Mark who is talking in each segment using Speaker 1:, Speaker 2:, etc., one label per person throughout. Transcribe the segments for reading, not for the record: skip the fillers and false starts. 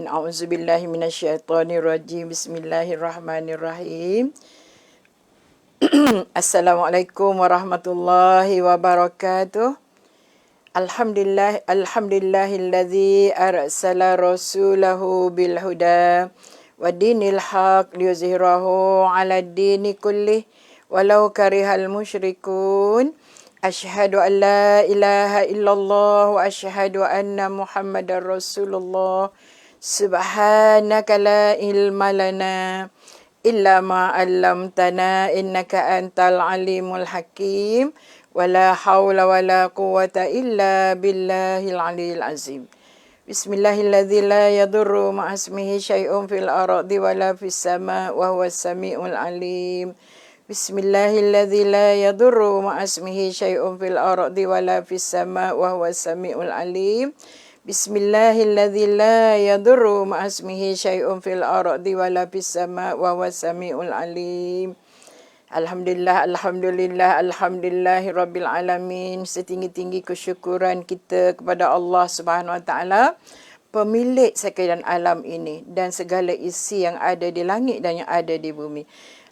Speaker 1: A'udzubillahi minasyaitonirrajim. Bismillahirrahmanirrahim. Assalamualaikum warahmatullahi wabarakatuh. Alhamdulillahillazi arsala rasulahu bil huda wa dinil haq liyuzhirahu 'ala dini kullih walau karihal musyrikun. Asyhadu an la ilaha illallah wa asyhadu anna Muhammadar Rasulullah. Subhanaka la ilma lana illa ma 'allamtana innaka antal alimul hakim. Wala haula wala quwwata illa billahil aliyil azim. Bismillahilladzi la yadurru ma'asmihi syai'un fil ardi wala fis sama' wa huwas samiul alim. Bismillahilladzi la yadurru ma'asmihi syai'un fil ardi wala fis sama' wa huwas samiul alim. Bismillahilladzi la yadurru ma'asmihi syai'un fil ardi wala fis sama' wa huwas samiul alim. Alhamdulillahi rabbil alamin. Setinggi-tinggi kesyukuran kita kepada Allah Subhanahu Wa Taala, pemilik sekalian alam ini dan segala isi yang ada di langit dan yang ada di bumi.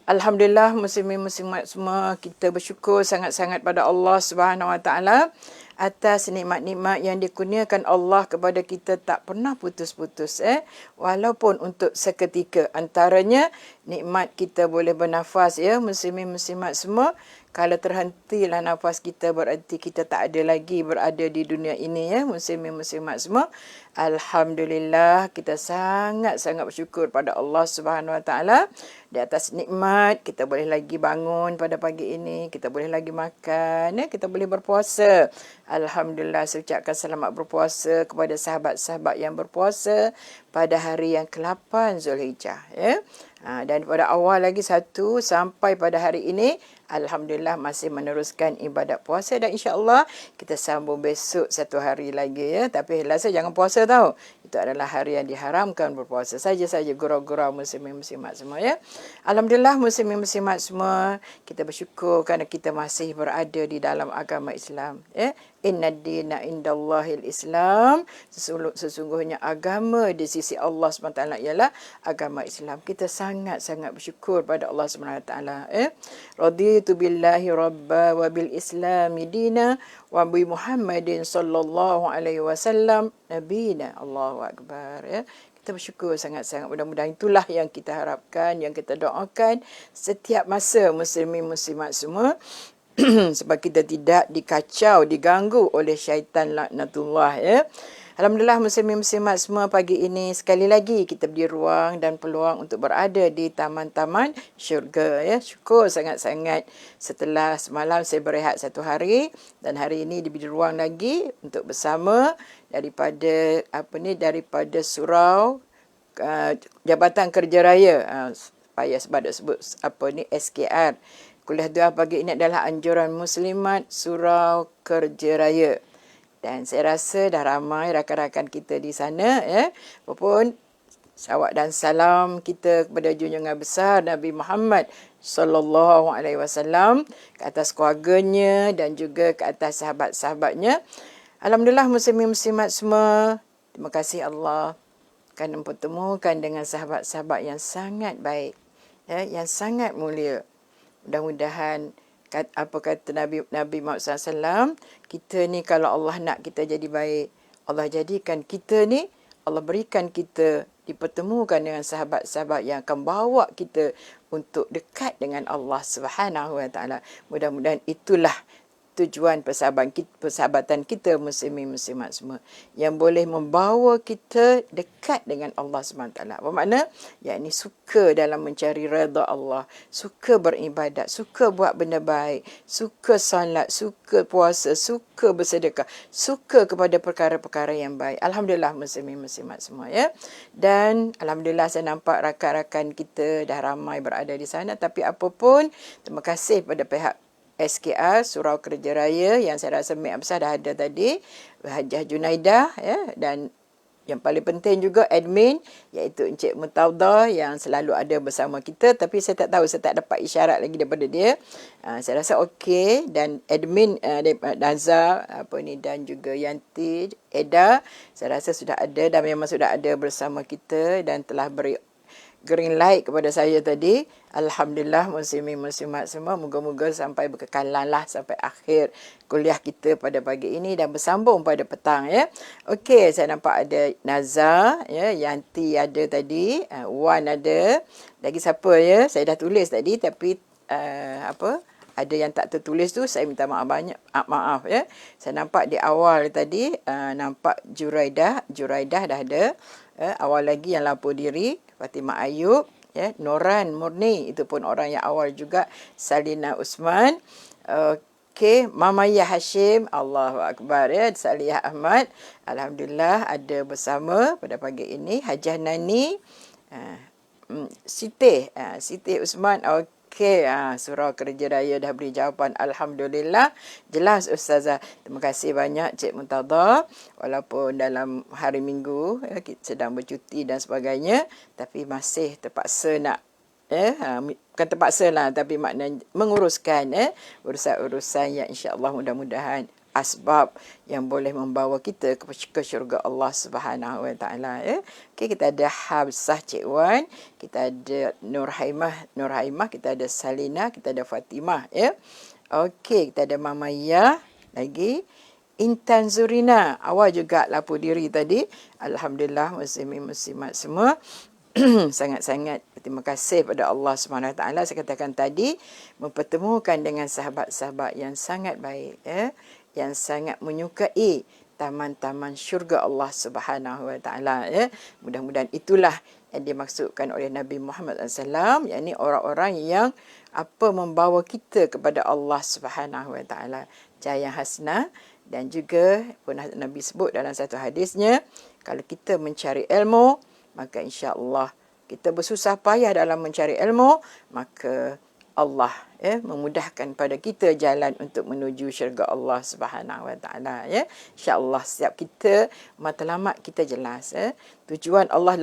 Speaker 1: Alhamdulillah, muslimin-muslimat semua, kita bersyukur sangat-sangat pada Allah Subhanahu Wa Taala atas nikmat-nikmat yang dikurniakan Allah kepada kita tak pernah putus-putus, walaupun untuk seketika. Antaranya nikmat kita boleh bernafas, muslimin-muslimat semua. Kalau terhentilah nafas kita, berarti kita tak ada lagi berada di dunia ini, muslimin-muslimat semua. Alhamdulillah, kita sangat-sangat bersyukur pada Allah Subhanahu Wa Taala di atas nikmat kita boleh lagi bangun pada pagi ini, kita boleh lagi makan, kita boleh berpuasa. Alhamdulillah, saya ucapkan selamat berpuasa kepada sahabat-sahabat yang berpuasa pada hari yang ke-8 Zulhijjah, dan pada awal lagi 1 sampai pada hari ini, alhamdulillah masih meneruskan ibadat puasa, dan insya-Allah kita sambung besok 1 hari lagi, tapi rasa jangan puasa tahu. Itu adalah hari yang diharamkan berpuasa. Saja-saja gurau-gurau muslimin-muslimat semua, Alhamdulillah, muslimin-muslimat semua, kita bersyukur kerana kita masih berada di dalam agama Islam, Inna dina indallahil Islam. Sesungguhnya agama di sisi Allah SWT ialah agama Islam. Kita sangat-sangat bersyukur pada Allah SWT. Raditu billahi rabba wa bil islami dina wa bi Muhammadin sallallahu alaihi wasallam nabiyina. Allahu akbar, Kita bersyukur sangat-sangat. Mudah-mudahan itulah yang kita harapkan, yang kita doakan setiap masa, muslimin muslimat semua. Sebab kita tidak dikacau, diganggu oleh syaitan laknatullah, Alhamdulillah, muslimin muslimat semua, pagi ini sekali lagi kita beri ruang dan peluang untuk berada di taman-taman syurga, Syukur sangat-sangat setelah semalam saya berehat 1 hari, dan hari ini diberi ruang lagi untuk bersama daripada surau Jabatan Kerja Raya, sebab sebut SKR. Kuliah doa pagi ini adalah anjuran muslimat surau Kerja Raya. Dan saya rasa dah ramai rakan-rakan kita di sana, Walaupun salawat dan salam kita kepada junjungan besar Nabi Muhammad sallallahu alaihi wasallam, ke atas keluarganya dan juga ke atas sahabat-sahabatnya. Alhamdulillah, muslimin muslimat semua, terima kasih Allah kerana mempertemukan dengan sahabat-sahabat yang sangat baik, yang sangat mulia. Mudah-mudahan apa kata Nabi Muhammad SAW, kita ni kalau Allah nak kita jadi baik, Allah jadikan kita ni, Allah berikan kita dipertemukan dengan sahabat-sahabat yang akan bawa kita untuk dekat dengan Allah Subhanahu Wa Taala. Mudah-mudahan itulah tujuan persahabatan kita, muslimin muslimat semua, yang boleh membawa kita dekat dengan Allah SWT. Bermakna, yakni suka dalam mencari redha Allah, suka beribadat, suka buat benda baik, suka salat, suka puasa, suka bersedekah, suka kepada perkara-perkara yang baik. Alhamdulillah, muslimin muslimat semua, Dan alhamdulillah, saya nampak rakan-rakan kita dah ramai berada di sana. Tapi apapun, terima kasih pada pihak SKR Surau Kerja Raya yang saya rasa Mek Absah dah ada tadi, Hajah Junaidah, dan Yang paling penting juga admin, iaitu Encik Mutawdah yang selalu ada bersama kita. Tapi saya tak tahu, saya tak dapat isyarat lagi daripada dia. Saya rasa okey. Dan admin Nazar dan juga Yanti, Eda, saya rasa sudah ada dan memang sudah ada bersama kita dan telah beri green light kepada saya tadi. Alhamdulillah, muslimin-muslimat semua, moga-moga sampai berkekalan lah sampai akhir kuliah kita pada pagi ini dan bersambung pada petang ya. Okey, saya nampak ada Nazar ya, Yanti ada tadi, Wan ada. Lagi siapa ya? Saya dah tulis tadi tapi ada yang tak tertulis tu, saya minta maaf banyak, maaf ya. Saya nampak di awal tadi nampak Juraidah dah ada. Awal lagi yang lapor diri Fatimah Ayub, ya, Noran Murni, itu pun orang yang awal juga, Salina Usman. Okey, Mamaya Hashim, Allahu Akbar ya, Salihah Ahmad, alhamdulillah ada bersama pada pagi ini. Hajah Nani, Siti Usman. Okey, Surau Kerja Raya dah beri jawapan, alhamdulillah. Jelas Ustazah. Terima kasih banyak Cik Mutawdah. Walaupun dalam hari Minggu kita sedang bercuti dan sebagainya, tapi masih terpaksa nak bukan terpaksa lah, tapi maknanya menguruskan urusan-urusan yang insya-Allah mudah-mudahan asbab yang boleh membawa kita ke syurga Allah Subhanahu Wa Taala ya. Okey, kita ada Habsah Cik Wan, kita ada Nur Haimah, kita ada Salina, kita ada Fatimah ya. Okey, kita ada Mama Ya lagi. Intan Zurina, awal juga lapor diri tadi. Alhamdulillah, muslimin muslimat semua. Sangat-sangat terima kasih pada Allah Subhanahu Wa Taala. Saya katakan tadi, mempertemukan dengan sahabat-sahabat yang sangat baik ya, yang sangat menyukai taman-taman syurga Allah Subhanahu Wa Taala ya. Mudah-mudahan itulah yang dimaksudkan oleh Nabi Muhammad SAW, yakni orang-orang yang membawa kita kepada Allah Subhanahu Wa Taala. Jaya hasnah. Dan juga pun Nabi sebut dalam satu hadisnya, kalau kita mencari ilmu, maka insya-Allah kita bersusah payah dalam mencari ilmu, maka Allah memudahkan pada kita jalan untuk menuju syurga Allah Subhanahu Wa Taala ya. Insya-Allah setiap kita matlamat kita jelas tujuan Allah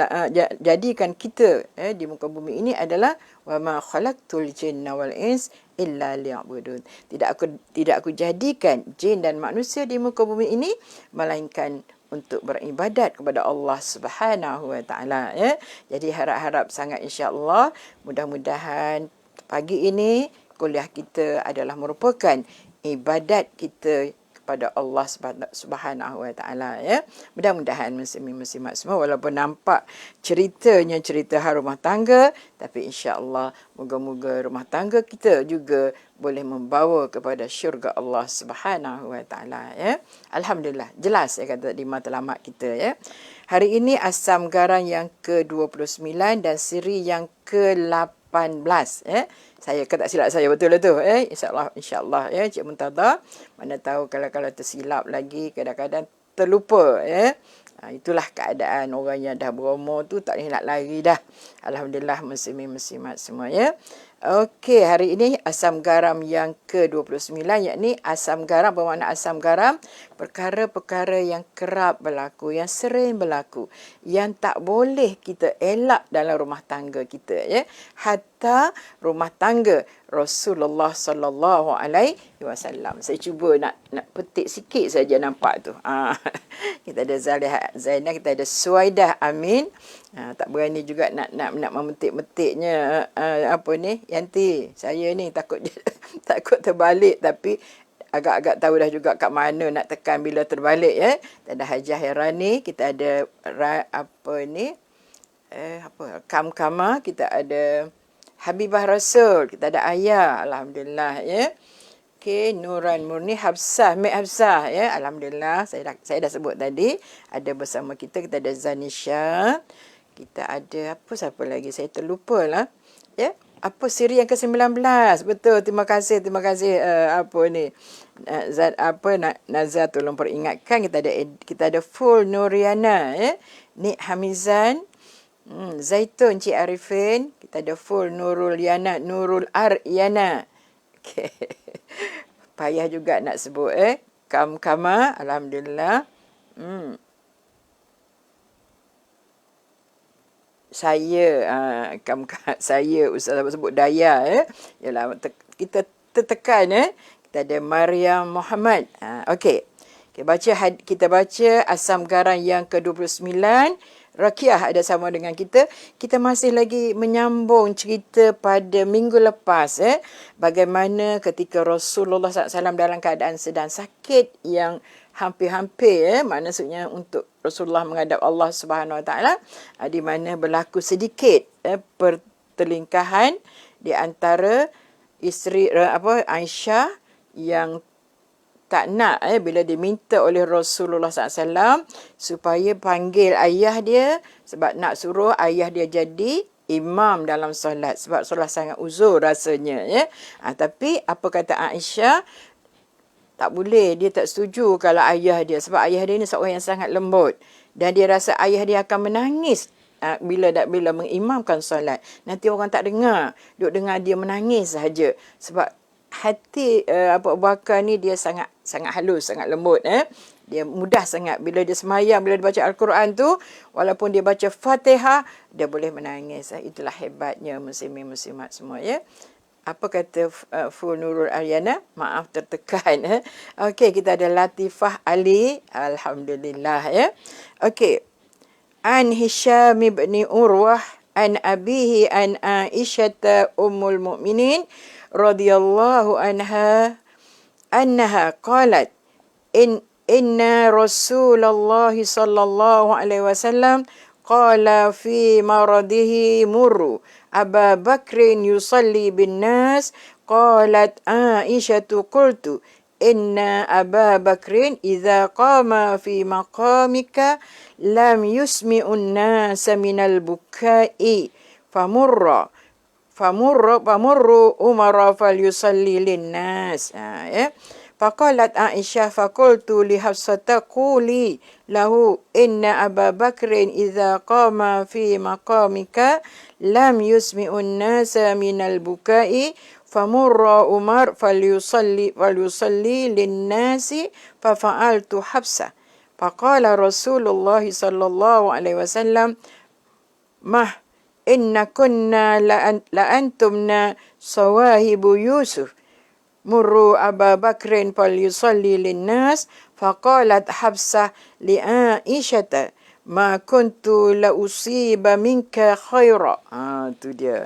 Speaker 1: jadikan kita di muka bumi ini adalah wa ma khalaqtul jinna wal ins illa liya'budun. Tidak aku jadikan jin dan manusia di muka bumi ini melainkan untuk beribadat kepada Allah Subhanahu Wa Taala ya. Jadi harap-harap sangat insya-Allah mudah-mudahan pagi ini kuliah kita adalah merupakan ibadat kita kepada Allah Subhanahu Wa Taala ya. Mudah-mudahan muslimin-muslimat semua, walaupun nampak ceritanya cerita rumah tangga, tapi insya-Allah moga-moga rumah tangga kita juga boleh membawa kepada syurga Allah Subhanahu Wa Taala ya. Alhamdulillah, jelas saya kata di matlamat kita ya. Hari ini asam garam yang ke-29 dan siri yang ke-18 ya. Saya tak silap saya betul lah tu insya-Allah ya Cik Mutawdah. Mana tahu kalau tersilap lagi, kadang-kadang terlupa ya. Itulah keadaan orang yang dah berumur tu, tak boleh nak lari dah. Alhamdulillah muslimin muslimat semua ya. Okey, hari ini asam garam yang ke-29, yakni asam garam bermakna asam garam perkara-perkara yang kerap berlaku, yang sering berlaku, yang tak boleh kita elak dalam rumah tangga kita ya. Hatta rumah tangga Rasulullah sallallahu alaihi wasallam. Saya cuba nak petik sikit saja nampak tu. Kita ada Zaliha Zainah, kita ada Suaidah Amin. Tak berani juga nak memetik-metiknya Yanti. Saya ni takut terbalik, tapi agak-agak tahu dah juga kat mana nak tekan bila terbalik ya. Kita ada Hajah Herani, kita ada Kamkama, kita ada Habibah Rasul, kita ada Ayah, alhamdulillah ya. Okey, Nuran Murni, Mek Hafsah ya. Alhamdulillah, saya dah sebut tadi ada bersama kita. Kita ada Zanisha. Kita ada siapa lagi? Saya terlupa lah. Ya. Siri yang ke-19. Betul, terima kasih Nazar tolong peringatkan. Kita ada Full Nuriana ya. Nik Hamizan, Zaitun Cik Arifin, kita ada Full Nurul Aryana. Okay. Payah juga nak sebut Kamkama, alhamdulillah. saya, saya Ustaz sebut Daya, ialah kita tertekan, kita ada Maryam Muhammad. Okey. Kita baca asam garam yang ke-29. Rakiah ada sama dengan kita. Kita masih lagi menyambung cerita pada minggu lepas. Bagaimana ketika Rasulullah SAW dalam keadaan sedang sakit yang hampir-hampir, maksudnya untuk Rasulullah menghadap Allah Subhanahu Wa Taala, di mana berlaku sedikit pertelingkahan di antara isteri Aisyah yang tak nak bila diminta oleh Rasulullah SAW supaya panggil ayah dia sebab nak suruh ayah dia jadi imam dalam solat sebab solat sangat uzur rasanya. Tapi apa kata Aisyah? Tak boleh, dia tak setuju kalau ayah dia, sebab ayah dia ni seorang yang sangat lembut dan dia rasa ayah dia akan menangis bila mengimamkan solat. Nanti orang tak dengar, duk dengar dia menangis saja sebab hati Abu Bakar ni dia sangat halus, sangat lembut. Dia mudah sangat bila dia semayang, bila dia baca Al-Quran tu, walaupun dia baca Fatihah, dia boleh menangis. Itulah hebatnya muslimin-muslimat semua. Apa kata Fu Nurul Aryana? Maaf tertekan. Okey, kita ada Latifah Ali. Alhamdulillah. Okey. An Hisham ibn Urwah an abihi an Aisyah ummul mu'minin radhiyallahu anha qalat inna Rasulullah sallallahu alaihi wasallam qala fi maradihi murru Aba Bakrin yusalli bin nas qalat Aisyah qultu inna Aba Bakrin idza qama fi maqamika lam yusmi'un nasa minal bukai famurru umara falyusalli linnas. Faqalat Aisyah faqultu li Hafsata quli lahu inna Aba Bakrin idza qama fi maqamika lam yusmi'un nasa minal bukai famurra Umar falyusalli linnasi fafa'altu Hafsah. Faqala Rasulullah sallallahu alaihi wasallam mah inna kunna la antumna sawahibu Yusuf murru Aba Bakrin falyusalli linnas. Faqalat Hafsah li Aisyah ma kuntu la usiba minka khaira. Tu dia.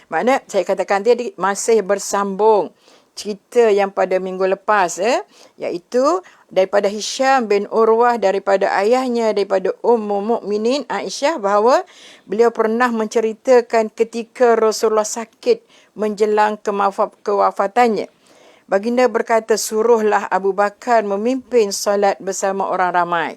Speaker 1: Makna saya katakan tadi masih bersambung cerita yang pada minggu lepas, iaitu daripada Hisham bin Urwah, daripada ayahnya, daripada Ummu Mukminin Aisyah, bahawa beliau pernah menceritakan ketika Rasulullah sakit menjelang kewafatannya. Baginda berkata, suruhlah Abu Bakar memimpin solat bersama orang ramai.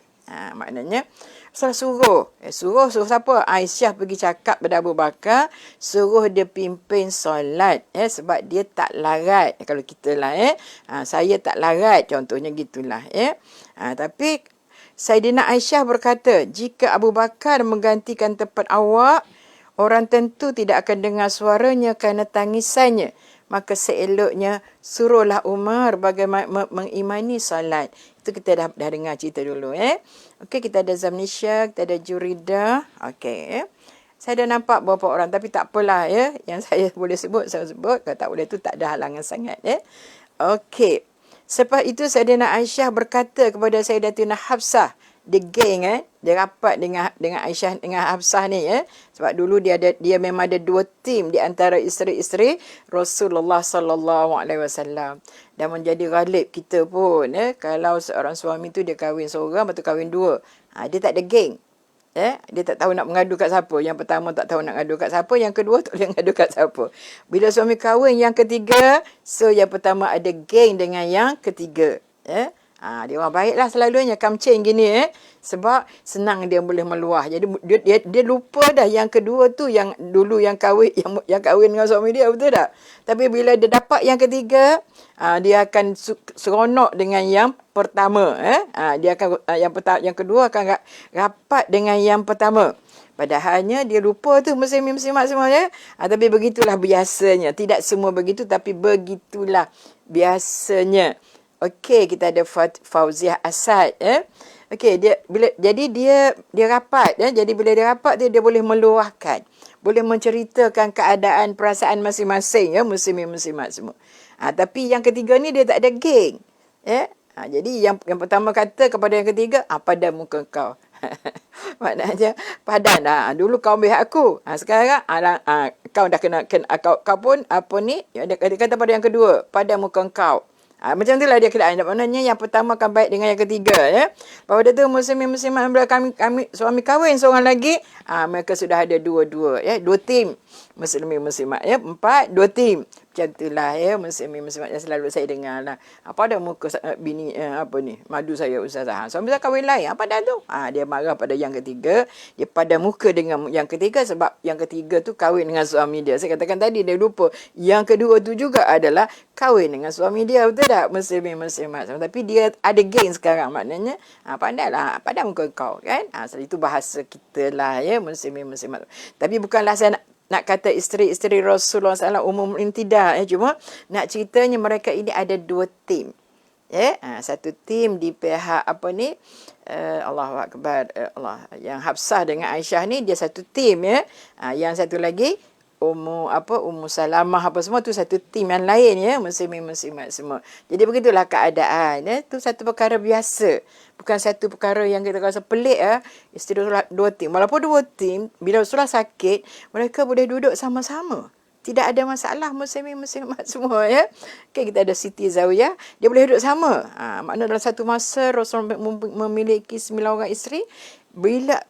Speaker 1: Maknanya suruh siapa? Aisyah pergi cakap pada Abu Bakar, suruh dia pimpin solat, sebab dia tak larat. Kalau kita lah, saya tak larat, contohnya gitulah. Tapi Saidina Aisyah berkata, jika Abu Bakar menggantikan tempat awak, orang tentu tidak akan dengar suaranya kerana tangisannya. Maka seeloknya suruhlah Umar bagaimana mengimani solat. Itu kita dah dengar cerita dulu. Okey, kita ada Zamnisha, kita ada Jurida. Okey. Saya dah nampak beberapa orang, tapi tak apalah. Yang saya boleh sebut, saya sebut. Kalau tak boleh tu tak ada halangan sangat. Okey. Selepas itu Saidina Aisyah berkata kepada Sayyidatina Hafsah, dia geng, dia rapat dengan Aisyah, dengan Hafsah ni, sebab dulu dia memang ada dua tim di antara isteri-isteri Rasulullah sallallahu alaihi wasallam. Dan menjadi ghalib kita pun, kalau seorang suami tu dia kahwin seorang, lepas tu kahwin dua, dia tak ada geng. Dia tak tahu nak mengadu kat siapa. Yang pertama tak tahu nak ngadu kat siapa, yang kedua tak boleh ngadu kat siapa. Bila suami kahwin yang ketiga, so yang pertama ada geng dengan yang ketiga. Dia orang baiklah selalunya kamcing gini, sebab senang dia boleh meluah. Jadi dia lupa dah yang kedua tu, yang dulu yang kahwin dengan suami dia, betul tak? Tapi bila dia dapat yang ketiga, dia akan seronok dengan yang pertama. Dia akan yang kedua akan rapat dengan yang pertama. Padahalnya dia lupa tu muslim-muslimat semua, tapi begitulah biasanya. Tidak semua begitu, tapi begitulah biasanya. Okey, kita ada Fauziah Asad. Okey, dia rapat ya. Jadi bila dia rapat dia boleh meluahkan, boleh menceritakan keadaan perasaan masing-masing ya, muslimin-muslimat semua. Tapi yang ketiga ni dia tak ada geng. Ya. Jadi yang pertama kata kepada yang ketiga, padan muka kau. Maknanya padan dulu kau ambil hak aku. Sekarang kau dah kau pun apa ni? Dia kata pada yang kedua, padan muka kau. Macam itulah dia kena. Maknanya yang pertama akan baik dengan yang ketiga ya. Pada tu muslimin-muslimat bila kami suami kahwin seorang lagi, mereka sudah ada dua-dua ya, dua tim muslimin-muslimat ya, 4 2 tim. Macam itulah ya, muslimin-muslimat yang selalu saya dengar lah. Pada muka bini apa ni, madu saya ustazah. Suami saya kahwin lain, apa dah tu? Dia marah pada yang ketiga, dia pada muka dengan yang ketiga sebab yang ketiga tu kahwin dengan suami dia. Saya katakan tadi dia lupa. Yang kedua tu juga adalah kahwin dengan suami dia, betul tak? Muslimin-muslimat. Tapi dia ada geng sekarang, maknanya pandailah, pada muka kau kan. Itu bahasa kita lah ya, muslimin-muslimat. Tapi bukanlah saya nak kata isteri-isteri Rasulullah SAW umum ini tidak ya, cuma nak ceritanya mereka ini ada dua tim ya. Satu tim di pihak apa ni, Allahu Akbar, Allah, yang Hafsah dengan Aisyah ni dia satu tim ya. Yang satu lagi Ummu Salamah apa semua tu satu tim yang lain ya, muslimin-muslimat semua. Jadi begitulah keadaan ya. Tu satu perkara biasa. Bukan satu perkara yang kita rasa pelik ya. Isteri Rasulullah dua tim. Walaupun dua tim, bila Rasulullah sakit, mereka boleh duduk sama-sama. Tidak ada masalah, muslimin-muslimat semua ya. Okay, kita ada Siti Zawiyah, dia boleh duduk sama. Maknanya dalam satu masa Rasulullah memiliki 9 orang isteri, bila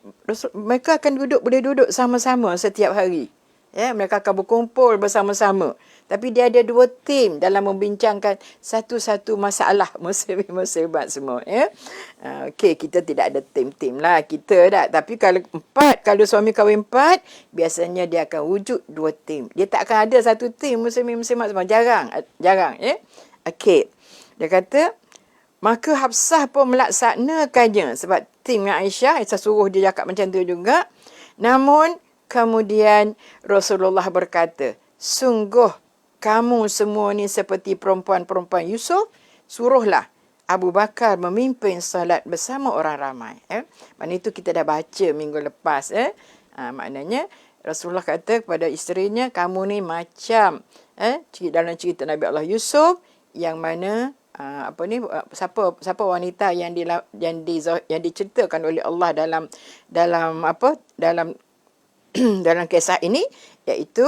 Speaker 1: mereka akan boleh duduk sama-sama setiap hari. Ya, mereka akan berkumpul bersama-sama. Tapi dia ada dua tim dalam membincangkan satu-satu masalah muslimin-muslimat semua. Ya. Okey, kita tidak ada tim-tim lah. Kita tak. Tapi kalau suami kahwin 4, biasanya dia akan wujud dua tim. Dia tak akan ada satu tim muslimin-muslimat semua. Jarang. Ya. Okey. Dia kata, maka Hafsah pun melaksanakannya. Sebab tim dengan Aisyah suruh dia cakap macam tu juga. Namun, kemudian Rasulullah berkata, sungguh kamu semua ni seperti perempuan-perempuan Yusuf, suruhlah Abu Bakar memimpin salat bersama orang ramai. Maknanya itu kita dah baca minggu lepas. Maknanya Rasulullah kata kepada isterinya, kamu ni macam dalam cerita Nabi Allah Yusuf, yang mana siapa wanita yang diceritakan oleh Allah dalam dalam kisah ini, iaitu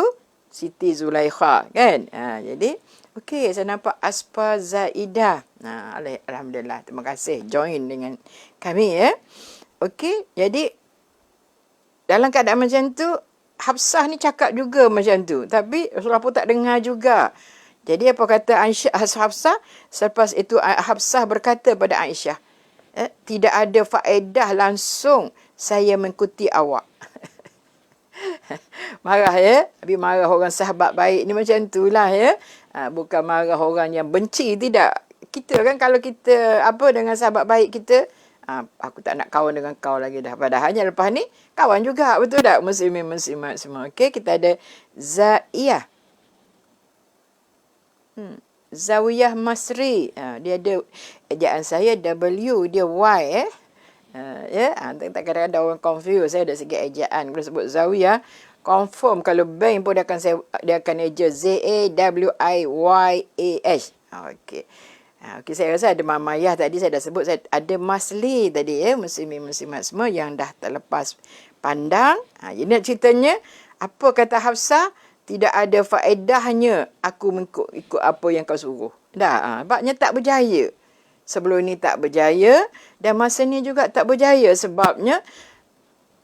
Speaker 1: Siti Zulaikha kan. Jadi okey, saya nampak Aspa Zaidah. Alhamdulillah, terima kasih join dengan kami ya. Okey, jadi dalam keadaan macam tu Hafsah ni cakap juga macam tu, tapi Rasulullah pun tak dengar juga. Jadi apa kata Hafsah? Selepas itu Hafsah berkata pada Aisyah, tidak ada faedah langsung saya mengikuti awak. Marah ya. Tapi marah orang sahabat baik ni macam itulah ya. Bukan marah orang yang benci, tidak. Kita kan kalau kita dengan sahabat baik kita, aku tak nak kawan dengan kau lagi dah. Padahalnya lepas ni kawan juga, betul tak? Muslimin-muslimat semua. Okey, kita ada Zaiyah. Zawiyah Masri. Dia ada ejaan saya W, dia Y tak kadang-kadang orang confuse saya dari segi ejaan. Kalau sebut Zawiyah, confirm kalau bank pun dia akan eja Zawiyah. Okey. Okey, saya rasa ada Mamayah tadi saya dah sebut, saya ada Masli tadi ya, muslimin-muslimat semua yang dah terlepas pandang. Jadi ceritanya apa kata Hafsah? Tidak ada faedahnya aku ikut apa yang kau suruh. Dah, sebabnya tak berjaya. Sebelum ni tak berjaya dan masa ni juga tak berjaya sebabnya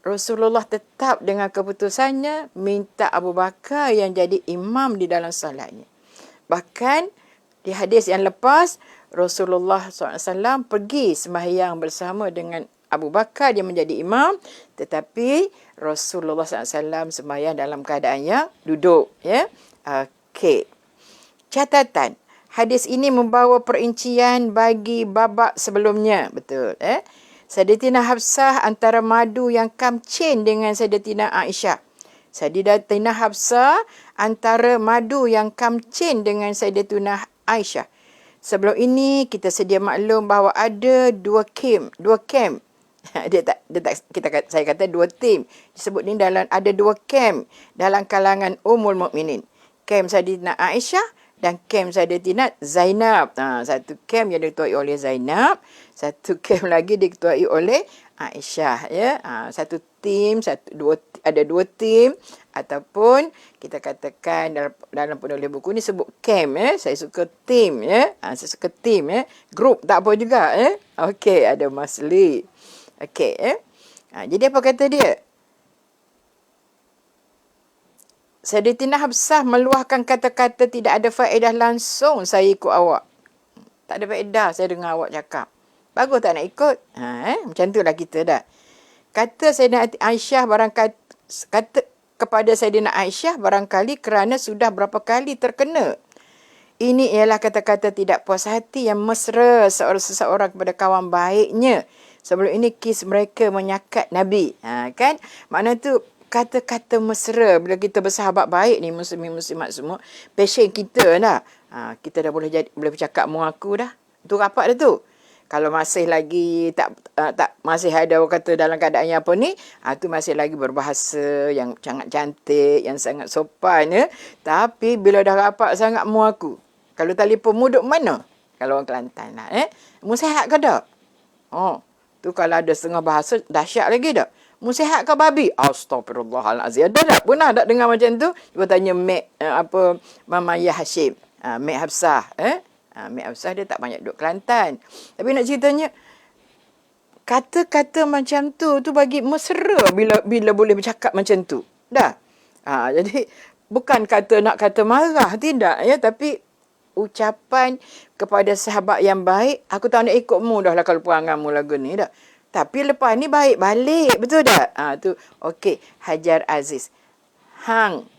Speaker 1: Rasulullah tetap dengan keputusannya minta Abu Bakar yang jadi imam di dalam salatnya. Bahkan di hadis yang lepas Rasulullah SAW pergi sembahyang bersama dengan Abu Bakar, dia menjadi imam, tetapi Rasulullah SAW sembahyang dalam keadaan yang duduk. Ya, okey. Catatan. Hadis ini membawa perincian bagi babak sebelumnya. Betul. Sayyidatina Hafsah antara madu yang kamcin dengan Sayyidatina Aisyah. Sayyidatina Hafsah antara madu yang kamcin dengan Sayyidatina Aisyah. Sebelum ini kita sedia maklum bahawa ada dua camp Saya kata dua tim. Disebut ni ada dua camp dalam kalangan Ummul Mukminin. Camp Saidina Aisyah dan camp Saidina Zainab. Satu camp yang diketuai oleh Zainab, satu camp lagi diketuai oleh Aisyah, ya. Satu tim, ada dua tim, ataupun kita katakan dalam penulis buku ni sebut camp, ya. Saya suka tim, ya. Saya suka tim, ya. Group tak apa juga, ya. Okey, ada Masli. Okey, ya. Jadi apa kata dia? Sayyidatina Hafsah meluahkan kata-kata tidak ada faedah langsung saya ikut awak. Tak ada faedah saya dengar awak cakap. Bagus tak nak ikut? Macam itulah kita dah. Kata Sayyidina Aisyah kata kepada Sayyidina Aisyah barangkali kerana sudah berapa kali terkena. Ini ialah kata-kata tidak puas hati yang mesra seseorang kepada kawan baiknya. Sebelum ini kes mereka menyakat Nabi. Kan? Makna tu kata-kata mesra bila kita bersahabat baik ni muslimin-muslimat semua, passion kita dah. Kita dah boleh bercakap mu aku dah. Tu rapat dah tu. Kalau masih lagi tak masih ada orang kata dalam keadaan yang apa ni, tu masih lagi berbahasa yang sangat cantik, yang sangat sopan, ya. Tapi bila dah rapat sangat mu aku. Kalau telefon mu duk mana? Kalau orang Kelantan lah, mu sihat ke tak? Tu kalau ada setengah bahasa dahsyat lagi dah. Mu sihat ke babi? Astaghfirullahalazim. Ada tak? Pernah tak dengar macam tu? Cuba tanya Mama Yah Hashim. Mek Hafsah. Mek Hafsah dia tak banyak duduk Kelantan. Tapi nak ceritanya, kata-kata macam tu bagi mesra bila boleh bercakap macam tu. Dah. Jadi, bukan nak kata marah, tidak. Ya, tapi ucapan kepada sahabat yang baik, aku tak nak ikut mu dah lah kalau peranganmu lagu ni dah. Tapi lepas ni baik balik. Betul tak? Tu. Okey. Hajar Aziz. Hang.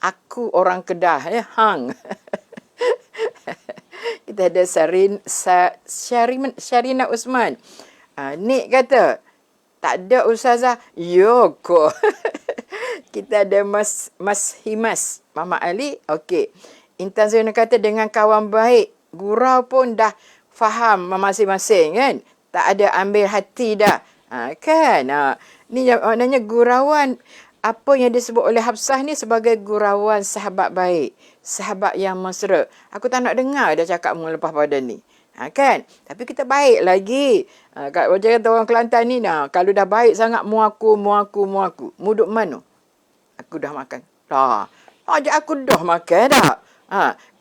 Speaker 1: Aku orang Kedah. Hang. Kita ada Syarina Usman. Nik kata, tak ada Ustazah. Yoko. Kita ada Mas Himas. Mama Ali. Okey. Intan Zainal kata, dengan kawan baik, gurau pun dah faham masing-masing, kan? Tak ada ambil hati dah. Kan? Ni maknanya gurauan, apa yang disebut oleh Hafsah ni sebagai gurauan sahabat baik. Sahabat yang mesra. Aku tak nak dengar dah cakap mu lepas pada ni. Kan? Tapi kita baik lagi. Macam kata orang Kelantan ni, kalau dah baik sangat, mu aku. Mu duk mana? Aku dah makan. Ajak aku dah makan dah.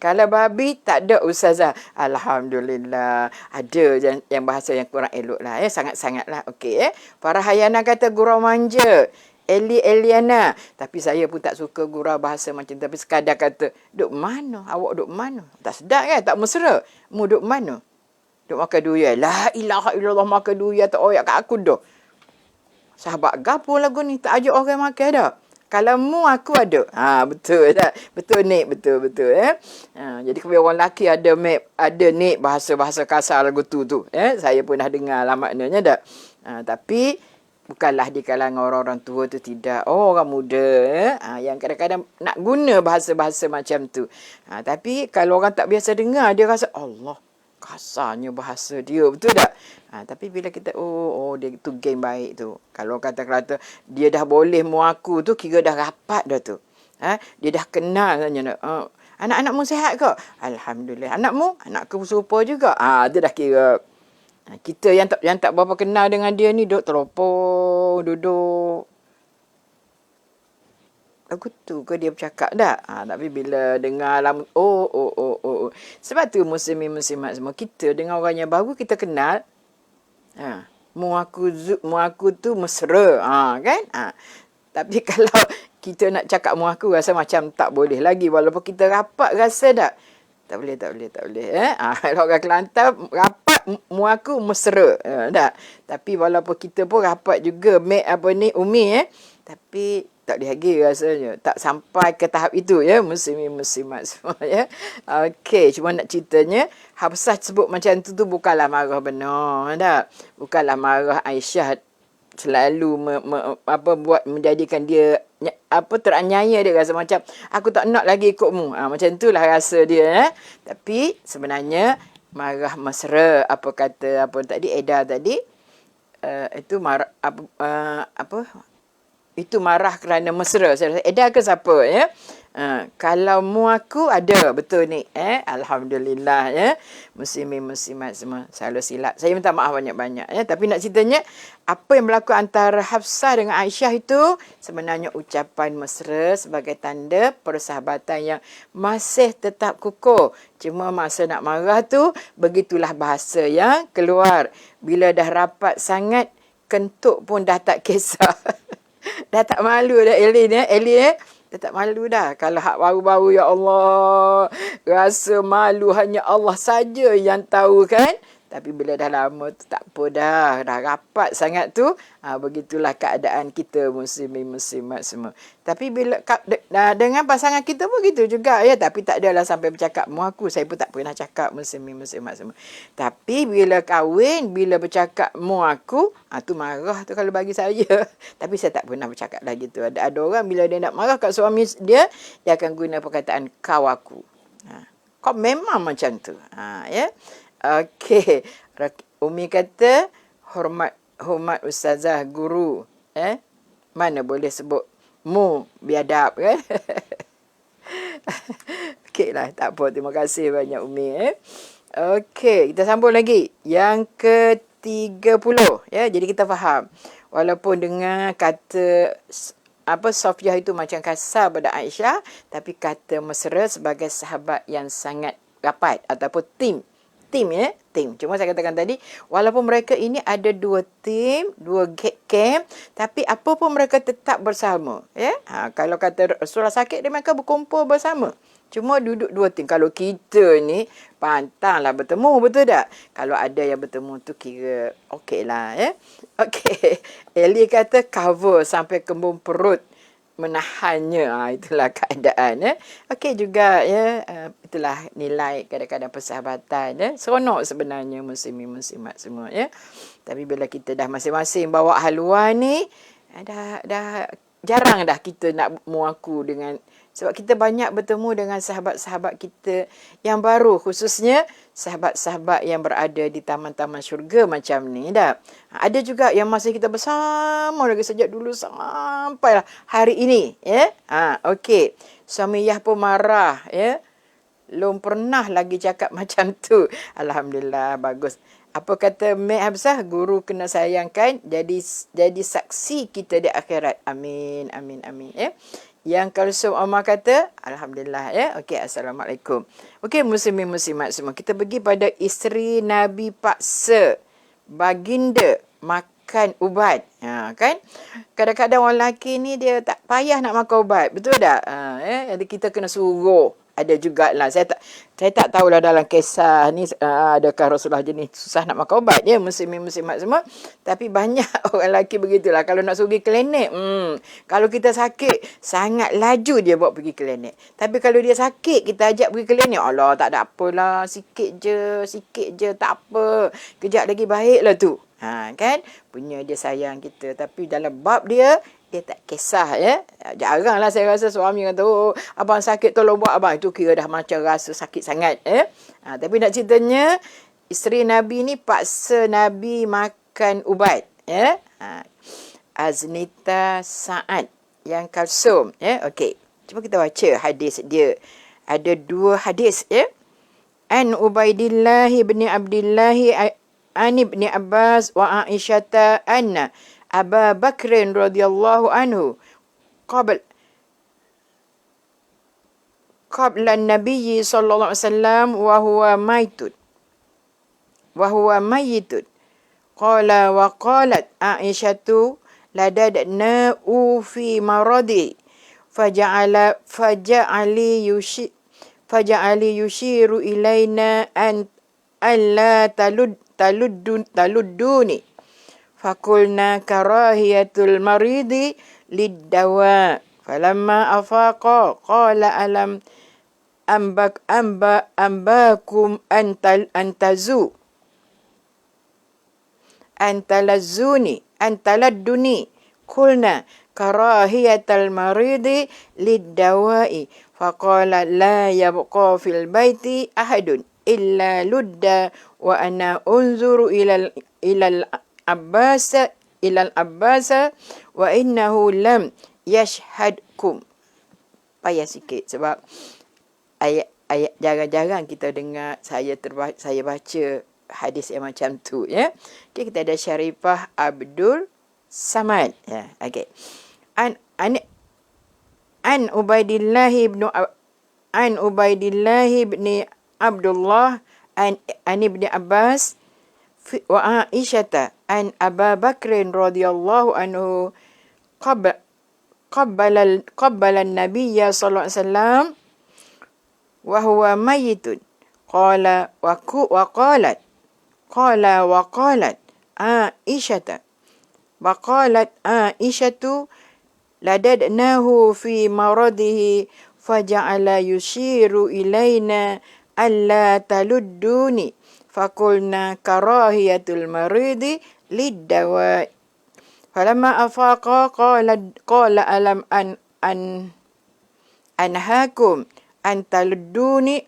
Speaker 1: Kalau babi tak ada Ustazah. Alhamdulillah. Ada yang bahasa yang kurang elok lah. Sangat-sangat lah. Okey. Farahayana kata gurau manja. Eliana. Tapi saya pun tak suka gurau bahasa macam tu. Tapi sekadar kata, duk mana? Awak duk mana? Tak sedap kan? Tak mesra. Mu duk mana? Duk makan durian. La ilaha illallah, makan durian tak oyak kat aku dah. Sahabat gapo lagu ni tak ajak orang makan dah. Kalau mu aku ada. Betul tak? Betul Nik, betul. Jadi kepada orang lelaki ada Nik bahasa-bahasa kasar lagu tu. Saya pun dah dengar lah maknanya dah. Tapi bukanlah di kalangan orang-orang tua tu, tidak. Orang muda yang kadang-kadang nak guna bahasa-bahasa macam tu. Tapi kalau orang tak biasa dengar, dia rasa Allah, kasarnya bahasa dia, betul tak? Tapi bila kita dia tu game baik tu. Kalau kata-kata dia dah boleh mu aku tu, kira dah rapat dah tu. Dia dah kenal saja. Anak-anak mu sihat ke? Alhamdulillah. Anakmu? Anakku serupa juga. Dia dah kira. Kita yang tak berapa kenal dengan dia ni, duduk teropong, duduk. Aku tu ke dia bercakap dah. Tapi bila dengar lama, sebab tu muslimin-muslimat semua, kita dengan orang yang baru kita kenal, mu aku tu mesra, kan? Tapi kalau kita nak cakap mu aku, rasa macam tak boleh lagi, walaupun kita rapat rasa tak boleh. Kalau orang Kelantan rapat, mu aku mesra, tak. Tapi walaupun kita pun rapat juga, Umi, tapi tak boleh lagi rasanya. Tak sampai ke tahap itu, ya, muslimin-muslimat semua, ya. Okey, cuma nak ceritanya, Hafsah sebut macam tu bukanlah marah benar, tak? Bukanlah marah Aisyah selalu buat menjadikan dia teraniaya, dia rasa macam aku tak nak lagi ikutmu. Macam itulah rasa dia, Tapi sebenarnya marah mesra, apa tadi Eda tadi, itu marah apa itu marah kerana mesra. Saya rasa Eda ke siapa ya? Kalau mu aku ada betul ni alhamdulillah ya. Muslimin muslimat semua selalu silap. Saya minta maaf banyak-banyak ya, tapi nak ceritanya apa yang berlaku antara Hafsah dengan Aisyah itu sebenarnya ucapan mesra sebagai tanda persahabatan yang masih tetap kukuh. Cuma masa nak marah tu begitulah bahasa yang keluar. Bila dah rapat sangat kentut pun dah tak kisah. Dah tak malu dah Elin dah tak malu dah. Kalau hak baru-baru ya Allah, rasa malu hanya Allah saja yang tahu kan. Tapi bila dah lama tu tak apa dah rapat sangat tu, begitulah keadaan kita muslimin muslimat semua. Tapi bila dengan pasangan kita pun gitu juga ya, tapi tak adalah sampai bercakap mu aku, saya pun tak pernah cakap muslimin muslimat semua. Tapi bila kahwin, bila bercakap mu aku, tu marah tu kalau bagi saya. Tapi saya tak pernah bercakap lagi tu. Ada orang bila dia nak marah kat suami dia akan guna perkataan kau aku. Kau memang macam tu. Ya. Okey. Umi kata hormat ustazah guru. Mana boleh sebut mu biadab kan? Okeylah, tak apa. Terima kasih banyak Umi Okey, kita sambung lagi. Yang ke-30 ya. Jadi kita faham. Walaupun dengar kata Sofiah itu macam kasar pada Aisyah, tapi kata mesra sebagai sahabat yang sangat rapat ataupun tim. Cuma saya katakan tadi, walaupun mereka ini ada dua tim, dua camp, tapi apa pun mereka tetap bersama. Ya? Kalau kata Rasulullah sakit, dia mereka berkumpul bersama. Cuma duduk dua tim. Kalau kita ni, pantanglah bertemu, betul tak? Kalau ada yang bertemu tu kira okey lah. Ya? Okey. Eli kata cover sampai kembung perut. Menahannya. Itulah keadaan. Okey juga ya. Itulah nilai kadang-kadang persahabatan ya. Seronok sebenarnya muslimin muslimat semua ya. Tapi bila kita dah masing-masing bawa haluan ni, dah jarang dah kita nak mengaku dengan, sebab kita banyak bertemu dengan sahabat-sahabat kita yang baru, khususnya sahabat-sahabat yang berada di taman-taman syurga macam ni dah. Ada juga yang masih kita bersama lagi sejak dulu sampai hari ini ya. Okey. Suami Yah pun marah ya. Belum pernah lagi cakap macam tu. Alhamdulillah, bagus. Apa kata Mek Hafsah? Guru kena sayangkan, jadi saksi kita di akhirat. Amin, amin, amin. Ya. Yang Kalsum Omar kata, alhamdulillah ya. Okey, assalamualaikum. Okey, muslimin muslimat semua. Kita pergi pada isteri Nabi paksa baginda makan ubat. Kan? Kadang-kadang orang lelaki ni dia tak payah nak makan ubat. Betul tak? Jadi kita kena suruh. Ada jugalah. Saya tak tahulah dalam kisah ni adakah Rasulullah jenis susah nak makan ubat ya, muslimin muslimat semua. Tapi banyak orang lelaki begitulah. Kalau nak suruh pergi klinik, kalau kita sakit, sangat laju dia bawa pergi klinik. Tapi kalau dia sakit, kita ajak pergi klinik, Allah tak ada apalah, sikit je, tak apa. Kejap lagi baiklah tu. Kan? Punya dia sayang kita. Tapi dalam bab dia tak kisah ya. Jaranglah saya rasa suami kata, oh abang sakit tolong buat abang. Itu kira dah macam rasa sakit sangat. Tapi nak ceritanya, isteri Nabi ni paksa Nabi makan ubat. Ya. Aznita Sa'ad yang Kalsum. Ya. Okey. Cuba kita baca hadis dia. Ada dua hadis. Ya. An Ubaidillah bin Abdillah an ibn Abbas wa Aisyata anna Aba Bakrin radhiyallahu anhu qabla an-nabiy sallallahu alaihi wasallam wa huwa mayyitun qala wa qalat Aisyatu ladadna fi maradi faja'ali yushiru ilaina an alla taludduni fakulna karahiyatul maridi liddawa falamma afaqa qala alam ambakum antaladduni kulna karahiyatul maridi liddawai faqala la yabqa fil baiti ahadun illa ludda wa ana unzuru Abbas ila al-Abbas wa innahu lam yashhadkum. Payah sikit sebab ayat jarang-jarang kita dengar saya baca hadis yang macam tu ya. Okay, kita ada Syarifah Abdul Samad ya. Okey. An Ubaidillah ibn Abdullah an ibni Abbas wa Aisyah an Abu Bakr radhiyallahu anhu qabbala an-nabiy sallallahu alaihi wasallam wa huwa mayyitun qala wa qalat Aisyah wa qalat Aisyah ladadnahu fi maradihi faja'ala yushiru ilaina alla taludduni fakulna karahiyatul maridi liddawa. Falamma afaqa qala alam anhakum an taludduni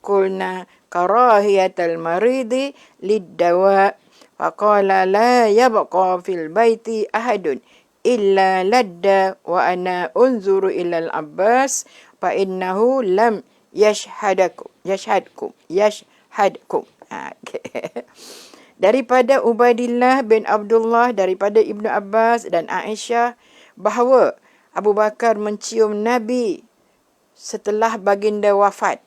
Speaker 1: kulna karahiyatul maridi liddawa. Faqala la yabqa fil baiti ahadun illa ladda wa ana unzuru ila al-Abbas fa innahu lam yashhadkum. Daripada Ubaidillah bin Abdullah, daripada Ibnu Abbas dan Aisyah bahawa Abu Bakar mencium Nabi setelah baginda wafat.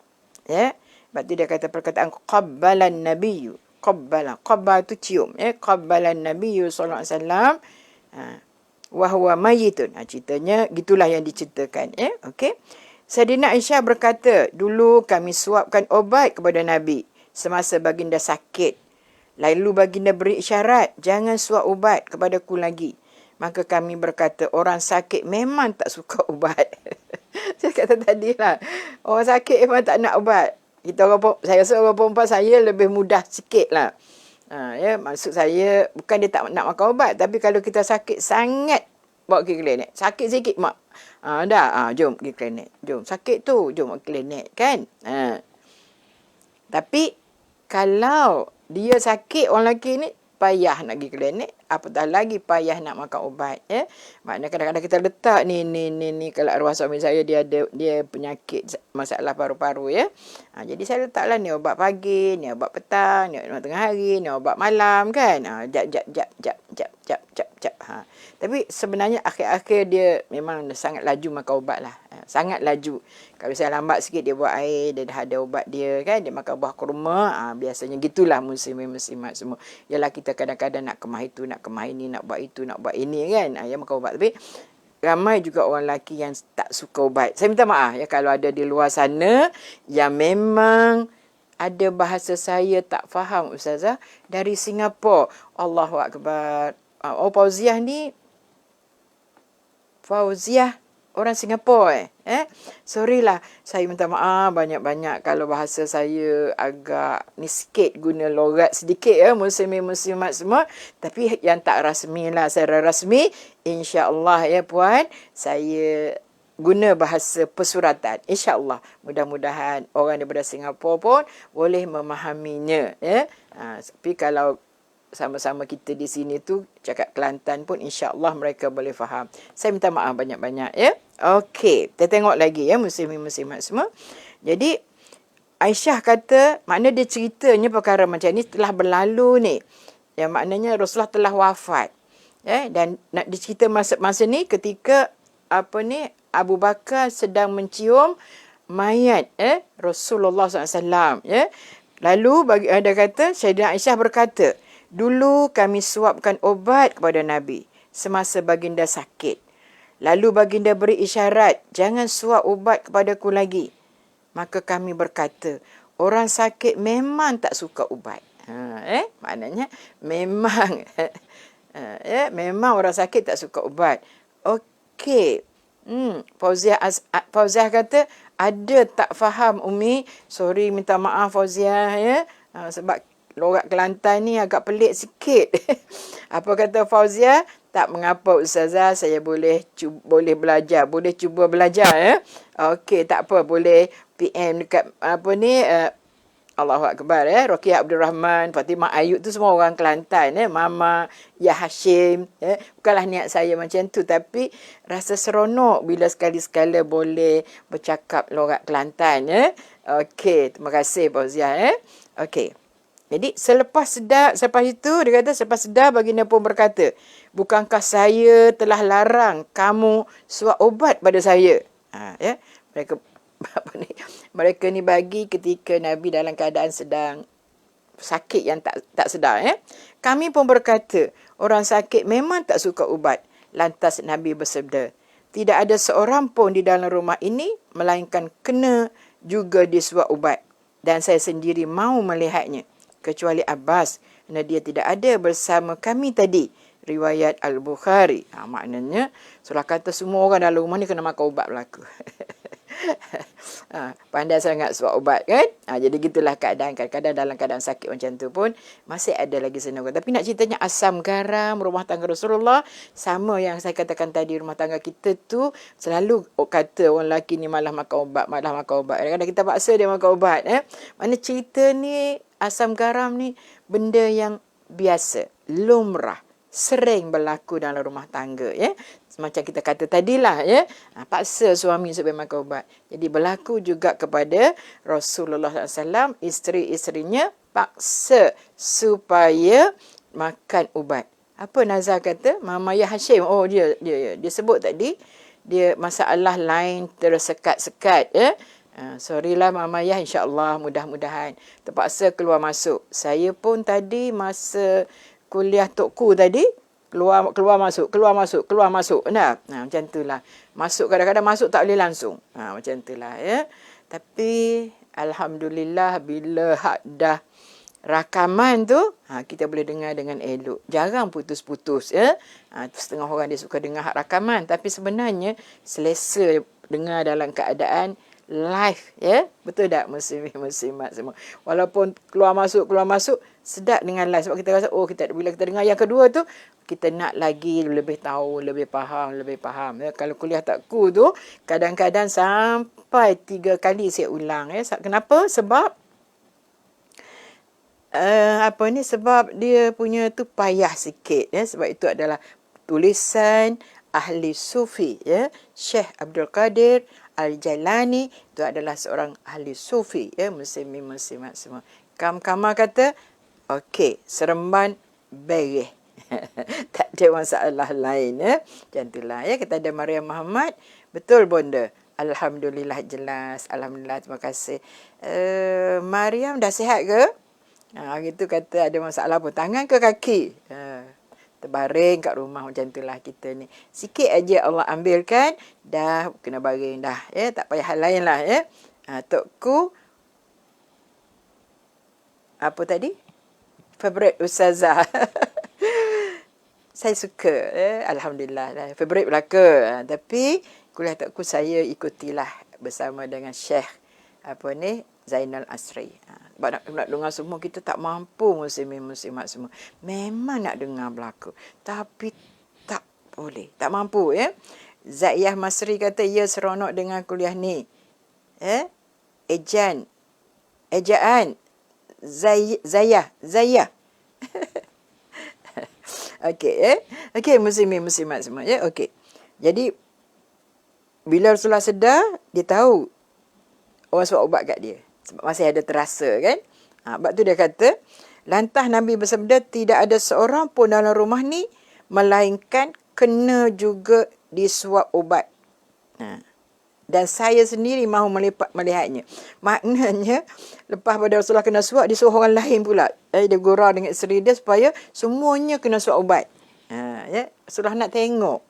Speaker 1: Ya. Sebab tu dia kata perkataan qabbalan nabiyyu. Qabbal tu cium. Ya. Qabbalan nabiyyu sallallahu alaihi wasallam wa huwa mayyitun. Ceritanya gitulah yang diceritakan. Ya. Okey. Sayyidina Aisyah berkata, dulu kami suapkan obat kepada Nabi semasa baginda sakit. Lalu baginda beri isyarat, jangan suap ubat kepadaku lagi. Maka kami berkata, orang sakit memang tak suka ubat. Saya kata tadi lah, orang sakit memang tak nak ubat. Saya rasa orang perempuan saya lebih mudah sikit lah. Ya, maksud saya, bukan dia tak nak makan ubat. Tapi kalau kita sakit sangat, bawa pergi klinik. Sakit sikit, mak. Jom pergi klinik. Jom, sakit tu, jom pergi klinik. Kan? Tapi, kalau dia sakit, orang lelaki ni payah nak pergi klinik, apatah lagi payah nak makan ubat. Ya. Maknanya kadang-kadang kita letak ni kalau arwah suami saya dia penyakit masalah paru-paru ya. Jadi saya letaklah ni ubat pagi, ni ubat petang, ni ubat tengah hari, ni ubat malam kan. Jap. Tapi sebenarnya akhir-akhir dia memang sangat laju makan ubat lah. Sangat laju. Kalau saya lambat sikit dia buat air, dia dah ada ubat dia kan, dia makan buah kurma. Biasanya gitulah muslimat semua. Yalah kita kadang-kadang nak kemah itu, nak kemah ini, nak buat itu, nak buat ini kan. Yang makan ubat. Tapi ramai juga orang lelaki yang tak suka ubat. Saya minta maaf ya kalau ada di luar sana yang memang ada bahasa saya tak faham Ustazah dari Singapura. Allahu Akbar. Fauziah orang Singapura sorry lah, saya minta maaf banyak-banyak kalau bahasa saya agak ni sikit, guna logat sedikit ya, muslimat semua. Tapi yang tak rasmi lah, secara rasmi insya-Allah ya puan, saya guna bahasa persuratan. InsyaAllah mudah-mudahan orang daripada Singapura pun boleh memahaminya ya. Tapi kalau sama-sama kita di sini tu cakap Kelantan pun insya-Allah mereka boleh faham. Saya minta maaf banyak-banyak ya. Okey, kita tengok lagi ya muslimat semua. Jadi Aisyah kata, makna dia ceritanya perkara macam ni telah berlalu ni. Yang maknanya Rasulullah telah wafat. Dan nak dicerita masa ni ketika Abu Bakar sedang mencium mayat Rasulullah SAW ya. Lalu dia kata, Sayyidah Aisyah berkata, dulu kami suapkan obat kepada Nabi semasa baginda sakit. Lalu baginda beri isyarat, jangan suap ubat kepadaku lagi. Maka kami berkata, orang sakit memang tak suka ubat. Maknanya memang memang orang sakit tak suka ubat. Okey. Fauziah kata, ada tak faham Umi? Sorry, minta maaf Fauziah ya. Sebab logat Kelantan ni agak pelik sikit. Apa kata Fauziah? Tak mengapa Ustazah, saya boleh belajar, boleh cuba belajar ya. Okey, tak apa, boleh PM dekat Allahu Akbar. Ruqayyah Abdul Rahman, Fatimah Ayub tu semua orang Kelantan. Mama, Ya Hashim. Bukanlah niat saya macam tu. Tapi rasa seronok bila sekali-sekala boleh bercakap logat Kelantan. Okey, terima kasih Fauziah. Okey. Jadi selepas itu dia kata selepas sedar baginda pun berkata, bukankah saya telah larang kamu suap obat pada saya? Mereka mereka ni bagi ketika Nabi dalam keadaan sedang sakit yang tak sedar. Kami pun berkata, orang sakit memang tak suka ubat. Lantas Nabi bersabda, tidak ada seorang pun di dalam rumah ini melainkan kena juga disuap ubat. Dan saya sendiri mau melihatnya. Kecuali Abbas, kerana dia tidak ada bersama kami tadi. Riwayat Al-Bukhari. Maknanya, surah kata semua orang dalam rumah ni kena makan ubat berlaku. Pandai sangat suap ubat kan. Jadi gitulah keadaan. Kadang-kadang dalam keadaan sakit macam tu pun masih ada lagi senang. Tapi nak ceritanya asam garam rumah tangga Rasulullah, sama yang saya katakan tadi, rumah tangga kita tu selalu kata orang lelaki ni malah makan ubat. Kadang-kadang kita paksa dia makan ubat. Mana cerita ni, asam garam ni benda yang biasa, lumrah, sering berlaku dalam rumah tangga. Macam kita kata tadilah, paksa suami supaya makan ubat. Jadi berlaku juga kepada Rasulullah SAW, isteri-isterinya paksa supaya makan ubat. Apa Nazar kata? Mama Ya Hashim, dia sebut tadi, dia masalah lain tersekat-sekat. Sorry lah Mama Ya, insyaAllah mudah-mudahan terpaksa keluar masuk. Saya pun tadi masa kuliah Tokku tadi, keluar masuk. Nah, macam itulah. Masuk kadang-kadang masuk tak boleh langsung. Macam itulah Tapi alhamdulillah bila dah rakaman tu, kita boleh dengar dengan elok. Jarang putus-putus setengah orang dia suka dengar rakaman, tapi sebenarnya selesa dengar dalam keadaan live, betul tak muslimat semua. Walaupun keluar masuk sedap dengan live, sebab kita rasa bila kita dengar yang kedua tu kita nak lagi lebih tahu, lebih faham. Kalau kuliah takku tu kadang-kadang sampai 3 kali saya ulang. Kenapa? Sebab sebab dia punya tu payah sikit. Sebab itu adalah tulisan ahli sufi, Syekh Abdul Qadir Al-Jailani. Itu adalah seorang ahli sufi, muslimat semua. Kamar kata, okey, seremban bereh. Tak ada masalah lain. Macam itulah. Kita ada Maria Muhammad. Betul bonda. Alhamdulillah jelas. Alhamdulillah, terima kasih. Mariam dah sihat ke? Gitu kata ada masalah pun. Tangan ke kaki? Terbaring kat rumah macam itulah kita ni. Sikit aja Allah ambilkan, dah kena baring dah. Tak payah hal lain lah. Tokku, apa tadi? Favourite Ustazah. Saya suka. Alhamdulillah. Favourite belaka. Tapi kuliah Tokku saya ikutilah bersama dengan Syekh Zainal Asri. Sebab nak dengar semua, kita tak mampu muslimat semua. Memang nak dengar berlaku, tapi tak boleh, tak mampu. Zaiyah Masri kata, ya seronok dengan kuliah ni. Ejaan Zayah. Okey, muslimat semua. Okey. Jadi bila Rasulullah sedar, dia tahu orang suap ubat kat dia. Sebab masih ada terasa kan. Sebab tu dia kata, lantas Nabi bersabda, tidak ada seorang pun dalam rumah ni melainkan kena juga disuap ubat. Dan saya sendiri mahu melihatnya. Maknanya, lepas pada Rasulullah kena suap, dia suruh orang lain pula. Dia gurau dengan isteri dia supaya semuanya kena suap ubat. Rasulullah nak tengok.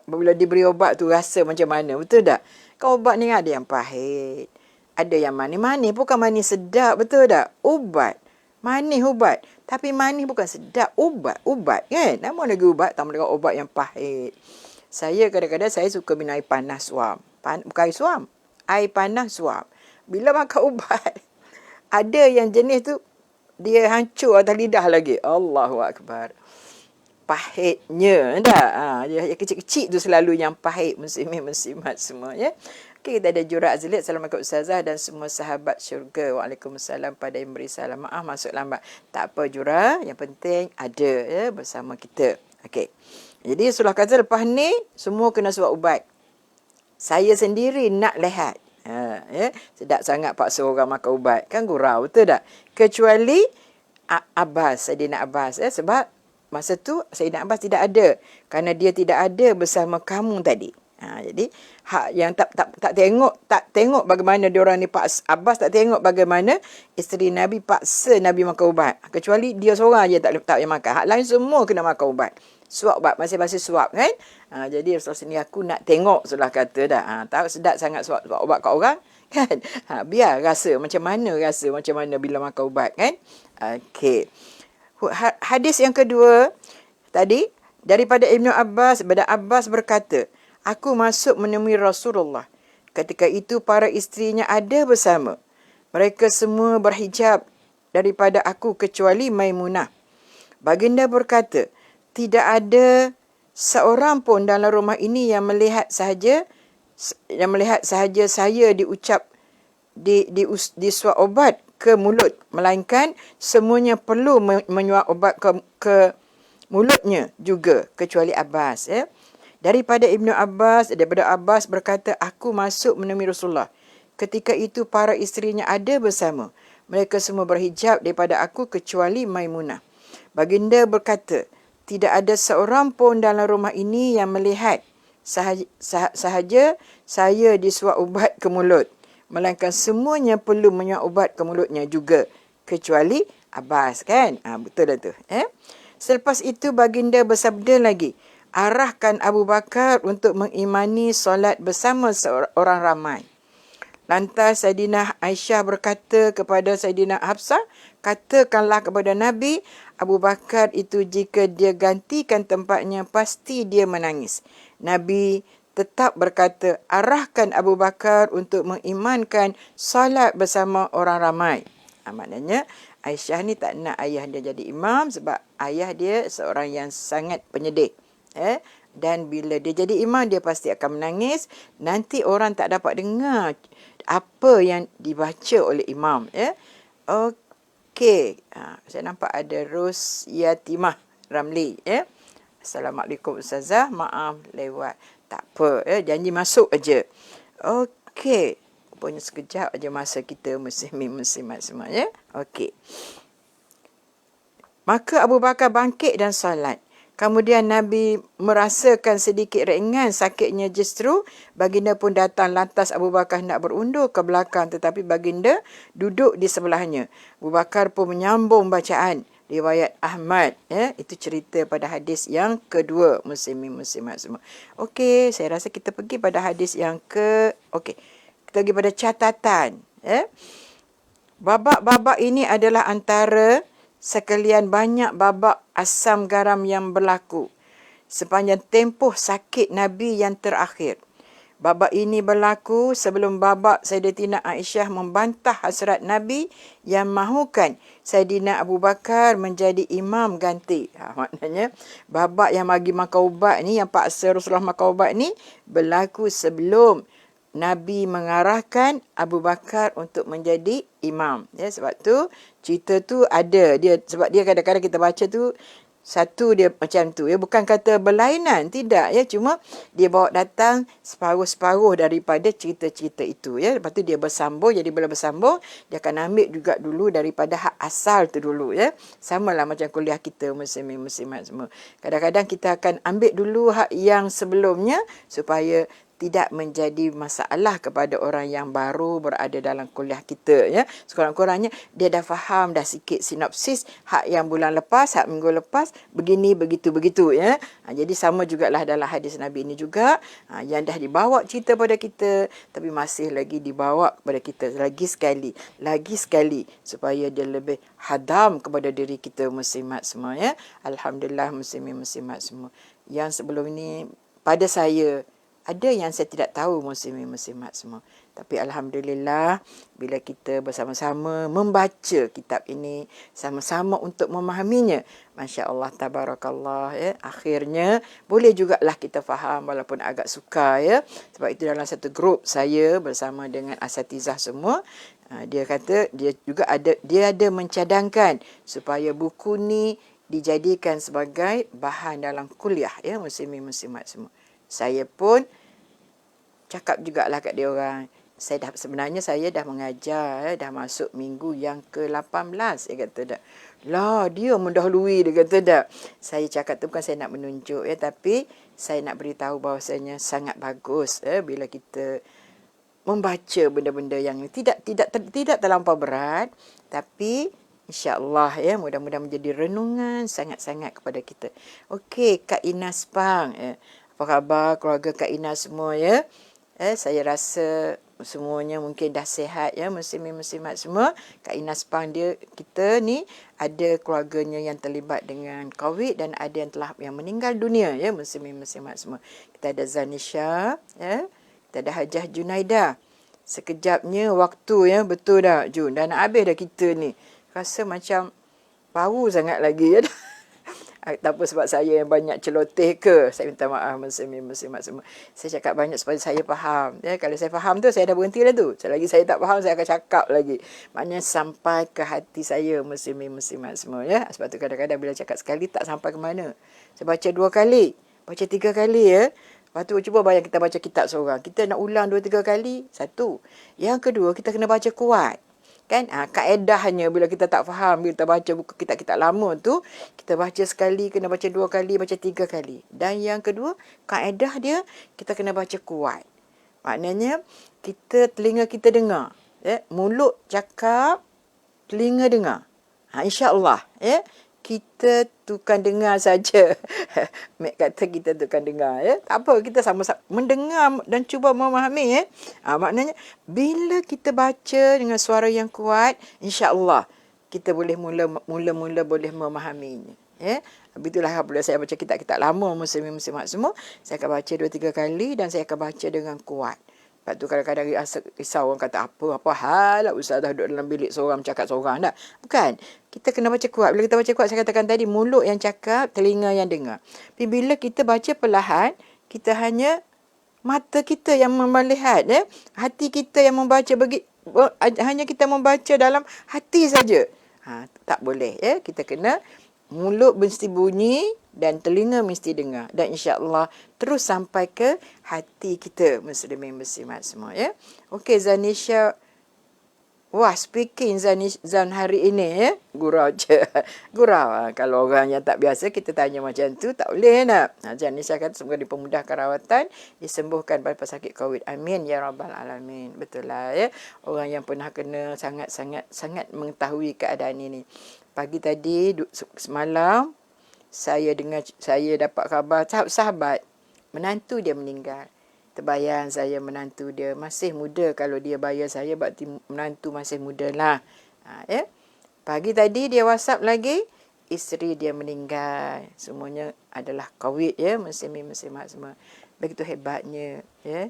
Speaker 1: Bila diberi ubat tu rasa macam mana. Betul tak? Kan ubat ni ada yang pahit. Ada yang manis-manis, bukan manis sedap, betul tak? Ubat. Manis ubat. Tapi manis bukan sedap. Ubat kan? Namun lagi ubat, tambah dengan ubat yang pahit. Saya kadang-kadang saya suka minum air panas suam. Bukan air suam. Air panas suam. Bila makan ubat, ada yang jenis tu, dia hancur atas lidah lagi. Allahu Akbar. pahitnya dah. Yang kecil-kecil tu selalu yang pahit, muslimin muslimat semua ya. Okey, kita ada Jura Azliat. Assalamualaikum Ustazah dan semua sahabat syurga. Waalaikumsalam pada yang beri salam. Maaf masuk lambat. Tak apa Jura, yang penting ada ya bersama kita. Okey. Jadi Rasulullah kata lepas ni semua kena suap ubat. Saya sendiri nak lihat. Ya, sedap sangat paksa orang makan ubat. Kan gurau, betul tak? Kecuali Abbas, Saidina Abbas. Sebab masa tu Saidina Abbas tidak ada. Kerana dia tidak ada bersama kamu tadi. Jadi hak yang tak tengok bagaimana dia orang ni paksa, Abbas tak tengok bagaimana isteri Nabi paksa Nabi makan ubat. Kecuali dia seorang aja tak payah makan. Hak lain semua kena makan ubat. Suap ubat, masing-masing suap kan. Jadi Rasulullah sini aku nak tengok, Rasulullah kata dah. Tahu sedap sangat suap ubat kat orang kan. Biar rasa macam mana bila makan ubat kan. Okey. Hadis yang kedua tadi daripada Ibnu Abbas, Abbas berkata, aku masuk menemui Rasulullah. Ketika itu para isterinya ada bersama. Mereka semua berhijab daripada aku kecuali Maimunah. Baginda berkata, tidak ada seorang pun dalam rumah ini yang melihat sahaja saya disuap obat ke mulut, melainkan semuanya perlu menyuap obat ke mulutnya juga kecuali Abbas ya. Daripada Abbas berkata, aku masuk menemui Rasulullah. Ketika itu para isterinya ada bersama. Mereka semua berhijab daripada aku kecuali Maimunah. Baginda berkata, tidak ada seorang pun dalam rumah ini yang melihat sahaja saya disuap ubat ke mulut. Melainkan semuanya perlu menyuap ubat ke mulutnya juga kecuali Abbas kan. Betul lah tu. Selepas itu baginda bersabda lagi, arahkan Abu Bakar untuk mengimani solat bersama orang ramai. Lantas Saidina Aisyah berkata kepada Saidina Hafsah, katakanlah kepada Nabi, Abu Bakar itu jika dia gantikan tempatnya, pasti dia menangis. Nabi tetap berkata, arahkan Abu Bakar untuk mengimankan solat bersama orang ramai. Maknanya Aisyah ni tak nak ayah dia jadi imam sebab ayah dia seorang yang sangat penyedih. Dan bila dia jadi imam, dia pasti akan menangis. Nanti orang tak dapat dengar apa yang dibaca oleh imam. Okey. Saya nampak ada Ros Yatimah Ramli. Assalamualaikum Ustazah. Maaf lewat. Tak apa. Janji masuk aja. Okey. Rupanya sekejap aja masa kita muslimat semua. Okey. Maka Abu Bakar bangkit dan salat. Kemudian Nabi merasakan sedikit ringan sakitnya justru. Baginda pun datang, lantas Abu Bakar nak berundur ke belakang tetapi baginda duduk di sebelahnya. Abu Bakar pun menyambung bacaan. Riwayat Ahmad. Itu cerita pada hadis yang kedua. Muslimin muslimat semua. Okey, saya rasa kita pergi pada hadis yang okey, kita pergi pada catatan. Babak-babak ini adalah antara sekalian banyak babak asam garam yang berlaku sepanjang tempoh sakit Nabi yang terakhir. Babak ini berlaku sebelum babak Sayyidatina Aisyah membantah hasrat Nabi yang mahukan Sayyidina Abu Bakar menjadi imam ganti. Maknanya babak yang bagi makan ubat ni, yang paksa Rasulullah makan ubat ni, berlaku sebelum Nabi mengarahkan Abu Bakar untuk menjadi imam. Sebab tu cerita tu ada dia, sebab dia kadang-kadang kita baca tu satu dia macam tu. Bukan kata berlainan, tidak. Cuma dia bawa datang separuh-separuh daripada cerita-cerita itu. Lepas tu dia bersambung. Jadi bila bersambung, dia akan ambil juga dulu daripada hak asal tu dulu. Sama lah macam kuliah kita muslimin muslimat semua. Kadang-kadang kita akan ambil dulu hak yang sebelumnya supaya tidak menjadi masalah kepada orang yang baru berada dalam kuliah kita. Sekurang-kurangnya dia dah faham dah sikit sinopsis hak yang bulan lepas, hak minggu lepas, begini, begitu. Jadi sama jugalah dalam hadis Nabi ini juga, yang dah dibawa cerita pada kita, tapi masih lagi dibawa kepada kita lagi sekali, supaya dia lebih hadam kepada diri kita muslimat semua. Alhamdulillah muslimin muslimat semua. Yang sebelum ini pada saya Ada yang saya tidak tahu muslimin-muslimat semua. Tapi Alhamdulillah, bila kita bersama-sama membaca kitab ini, sama-sama untuk memahaminya, Masya Allah, tabarakallah, ya. Akhirnya, boleh jugalah kita faham walaupun agak sukar, ya. Sebab itu dalam satu grup saya bersama dengan asatizah semua, dia kata dia ada mencadangkan supaya buku ni dijadikan sebagai bahan dalam kuliah, ya, muslimin-muslimat semua. Saya pun cakap jugalah kat dia orang. Sebenarnya saya dah mengajar, dah masuk minggu yang ke-18. Dia kata dah. Lah, dia mendahului, dia kata dah. Saya cakap tu bukan saya nak menunjuk, ya, tapi saya nak beritahu bahawasanya sangat bagus, ya, bila kita membaca benda-benda yang tidak terlampau berat, tapi insya-Allah, ya, mudah-mudahan menjadi renungan sangat-sangat kepada kita. Okey, Kak Inas Pang, ya. Apa khabar keluarga Kak Inas semua, ya? Saya rasa semuanya mungkin dah sihat, ya, muslimin-muslimat semua. Kak Inas Pang kita ni ada keluarganya yang terlibat dengan COVID dan ada yang meninggal dunia, ya, muslimin-muslimat semua. Kita ada Zanisha, ya. Kita ada Hajah Junaida. Sekejapnya waktu, ya, betul dah Jun. Dah nak habis dah kita ni. Rasa macam baru sangat lagi, ya. Tak apa sebab saya yang banyak celoteh ke. Saya minta maaf muslimin-muslimat semua. Saya cakap banyak supaya saya faham. Ya, kalau saya faham tu, saya dah berhenti dah tu. Selagi saya tak faham, saya akan cakap lagi. Maknanya sampai ke hati saya muslimin-muslimat semua. Ya. Sebab tu kadang-kadang bila cakap sekali, tak sampai ke mana. Saya baca 2 kali. Baca 3 kali, ya. Lepas tu cuba bayang kita baca kitab seorang. Kita nak ulang 2-3 kali. Satu. Yang kedua, kita kena baca kuat. Kan? Kaedahnya bila kita tak faham, bila kita baca buku kitab-kitab lama tu, kita baca sekali, kena baca 2 kali, baca 3 kali. Dan yang kedua, kaedah dia, kita kena baca kuat. Maknanya, telinga kita dengar. Ya? Mulut cakap, telinga dengar. InsyaAllah. Ya? Kita tukar dengar saja. Mek kata kita tukar dengar, ya. Tak apa, kita sama-sama mendengar dan cuba memahami, ya. Maknanya bila kita baca dengan suara yang kuat, insya-Allah kita boleh mula-mula boleh memahaminya, ya. Begitulah apabila saya baca kitab-kitab lama muslimin-muslimat semua, saya akan baca 2-3 kali dan saya akan baca dengan kuat. Lepas tu kadang-kadang risau orang kata apa hal lah ustazah duduk dalam bilik seorang cakap seorang dah. Bukan. Kita kena baca kuat. Bila kita baca kuat, saya katakan tadi, mulut yang cakap, telinga yang dengar. Tapi bila kita baca perlahan, kita hanya mata kita yang melihat, ya. Hati kita yang membaca, hanya kita membaca dalam hati saja. Tak boleh, ya. Kita kena mulut mesti bunyi dan telinga mesti dengar. Dan insya-Allah terus sampai ke hati kita muslimin-muslimat semua, ya. Okey, Zanisha. Wah, speaking Zan hari ini, ya. Gurau je. Gurau. Kalau orang yang tak biasa, kita tanya macam tu, tak boleh nak. Zanisha kata semoga dipermudahkan rawatan, disembuhkan pada pesakit COVID. Amin, ya Rabbal Alamin. Betul lah, ya. Orang yang pernah kena sangat mengetahui keadaan ini. Pagi tadi, semalam, saya dapat khabar sahabat menantu dia meninggal. Terbayang saya menantu dia masih muda. Kalau dia bayar saya, berarti menantu masih muda lah. Ya. Pagi tadi dia WhatsApp lagi, isteri dia meninggal. Semuanya adalah COVID, ya, muslimin-muslimat semua. Begitu hebatnya, ya,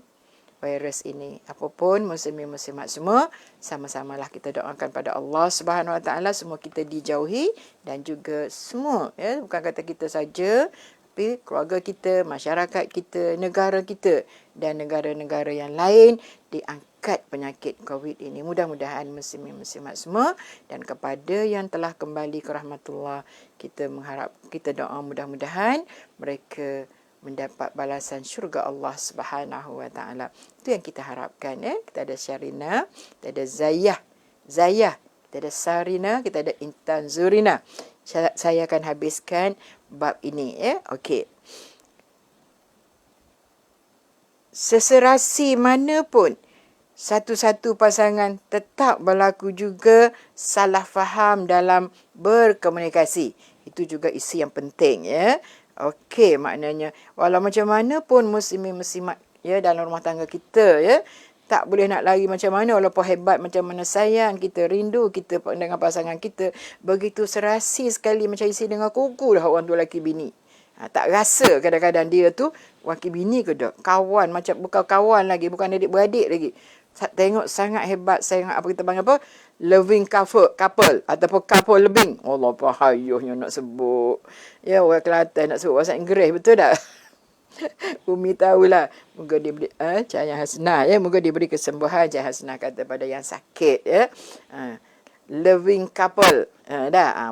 Speaker 1: virus ini. Apapun muslimin-muslimat semua, sama-samalah kita doakan pada Allah Subhanahu Wa Taala semua kita dijauhi dan juga semua, ya, bukan kata kita saja, tapi keluarga kita, masyarakat kita, negara kita dan negara-negara yang lain diangkat penyakit COVID ini. Mudah-mudahan muslimin-muslimat semua dan kepada yang telah kembali ke rahmatullah, kita doa mudah-mudahan mereka mendapat balasan syurga Allah Subhanahu Wa Taala. Itu yang kita harapkan, ya. Kita ada Syarina, kita ada Zayah, kita ada Sarina, kita ada Intan Zurina. Saya akan habiskan bab ini, ya. Okey. Seserasi mana pun satu-satu pasangan tetap berlaku juga salah faham dalam berkomunikasi. Itu juga isu yang penting, ya. Okey, maknanya walau macam mana pun muslimin-muslimat, ya, dalam rumah tangga kita, ya, tak boleh nak lari macam mana, walaupun hebat macam mana sayang kita, rindu kita dengan pasangan kita, begitu serasi sekali macam isi dengan kuku dah orang tu lelaki bini. Tak rasa kadang-kadang dia tu laki bini ke tak. Kawan, macam bukan kawan lagi, bukan adik-beradik lagi. Tengok sangat hebat, sangat apa kita panggil apa? Loving couple ataupun couple loving. Allah pahayuhnya nak sebut. Ya, orang Kelantan nak sebut bahasa Inggeris, betul tak? Umi tahulah. Moga dia beri cahaya hasanah ya. Moga dia beri kesembuhan, cahaya hasanah kata pada yang sakit ya. Loving couple.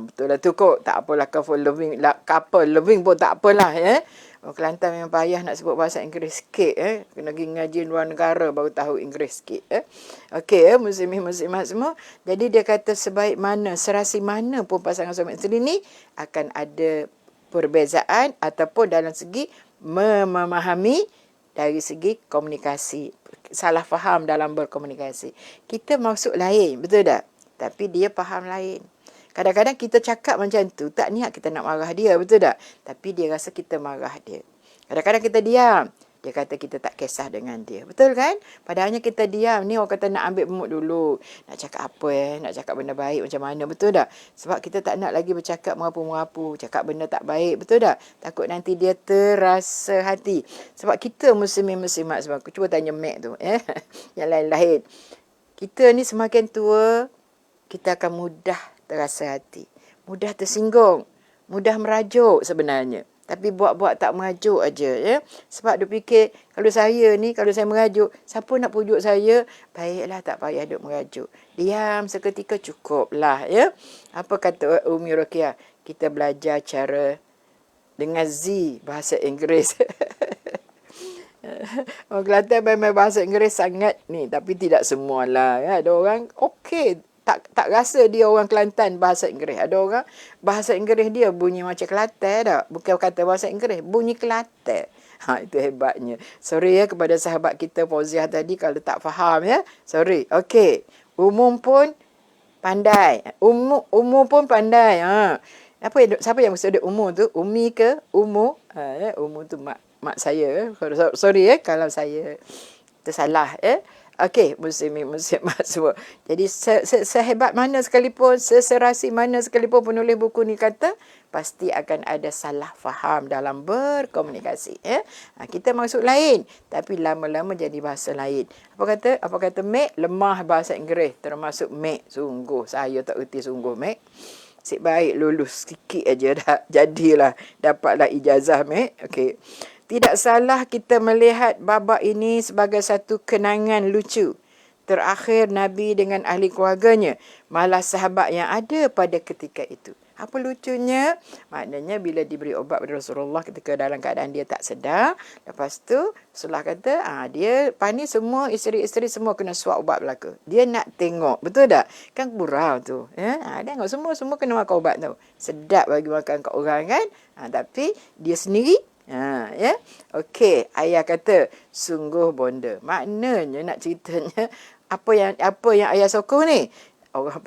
Speaker 1: Betul lah tu kok. Tak apalah couple loving pun tak apalah ya. Orang Kelantan memang payah nak sebut bahasa Inggeris sikit Kena pergi ngaji luar negara baru tahu Inggeris sikit Okey muslimin-muslimat semua. Jadi dia kata sebaik mana, serasi mana pun pasangan suami isteri ni akan ada perbezaan ataupun dalam segi memahami dari segi komunikasi. Salah faham dalam berkomunikasi. Kita maksud lain, betul tak? Tapi dia faham lain. Kadang-kadang kita cakap macam tu, tak niat kita nak marah dia, betul tak? Tapi dia rasa kita marah dia. Kadang-kadang kita diam. Dia kata kita tak kisah dengan dia. Betul kan? Padahalnya kita diam. Ni orang kata nak ambil mood dulu. Nak cakap apa Nak cakap benda baik macam mana. Betul tak? Sebab kita tak nak lagi bercakap merapu-merapu. Cakap benda tak baik. Betul tak? Takut nanti dia terasa hati. Sebab kita muslimin-muslimat sebab aku cuba tanya Mac tu. Yang lain-lain. Kita ni semakin tua, kita akan mudah terasa hati. Mudah tersinggung. Mudah merajuk sebenarnya. Tapi buat-buat tak merajuk aja ya. Sebab dia fikir kalau saya merajuk, siapa nak pujuk saya? Baiklah tak payah duk merajuk. Diam seketika cukuplah ya. Apa kata Umi Rokiah? Kita belajar cara dengan Z bahasa Inggeris. Orang Kelantan memang bahasa Inggeris sangat ni, tapi tidak semualah ya. Ada orang okey tak rasa dia orang Kelantan bahasa Inggeris. Ada orang bahasa Inggeris dia bunyi macam Kelantan tak? Bukan kata bahasa Inggeris, bunyi Kelantan. Itu hebatnya. Sorry ya kepada sahabat kita Fauziah tadi kalau tak faham ya. Sorry. Okey. Umum pun pandai. Umur pun pandai. Siapa yang maksud dia umur tu? Umi ke Umu? Umu tu mak saya. Sorry ya kalau saya tersalah ya. Okey, muslimat semua. Jadi sehebat mana sekalipun, seserasi mana sekalipun penulis buku ni kata, pasti akan ada salah faham dalam berkomunikasi. Kita maksud lain, tapi lama-lama jadi bahasa lain. Apa kata Mac? Lemah bahasa Inggeris. Termasuk Mac. Sungguh, saya tak erti sungguh Mac. Asyik baik lulus sikit aja dah. Jadilah, dapatlah ijazah Mac. Okey. Tidak salah kita melihat babak ini sebagai satu kenangan lucu. Terakhir Nabi dengan ahli keluarganya, malah sahabat yang ada pada ketika itu. Apa lucunya? Maknanya bila diberi obat pada Rasulullah ketika dalam keadaan dia tak sedar. Lepas tu Rasulullah kata, dia panis semua, isteri-isteri semua kena suap ubat belaka. Dia nak tengok, betul tak? Kan gurau tu. Tengok semua kena makan ubat tu. Sedap bagi makan kat orang kan? Tapi dia sendiri, Okey, ayah kata sungguh bonda. Maknanya nak ceritanya apa yang ayah sokong ni? Orang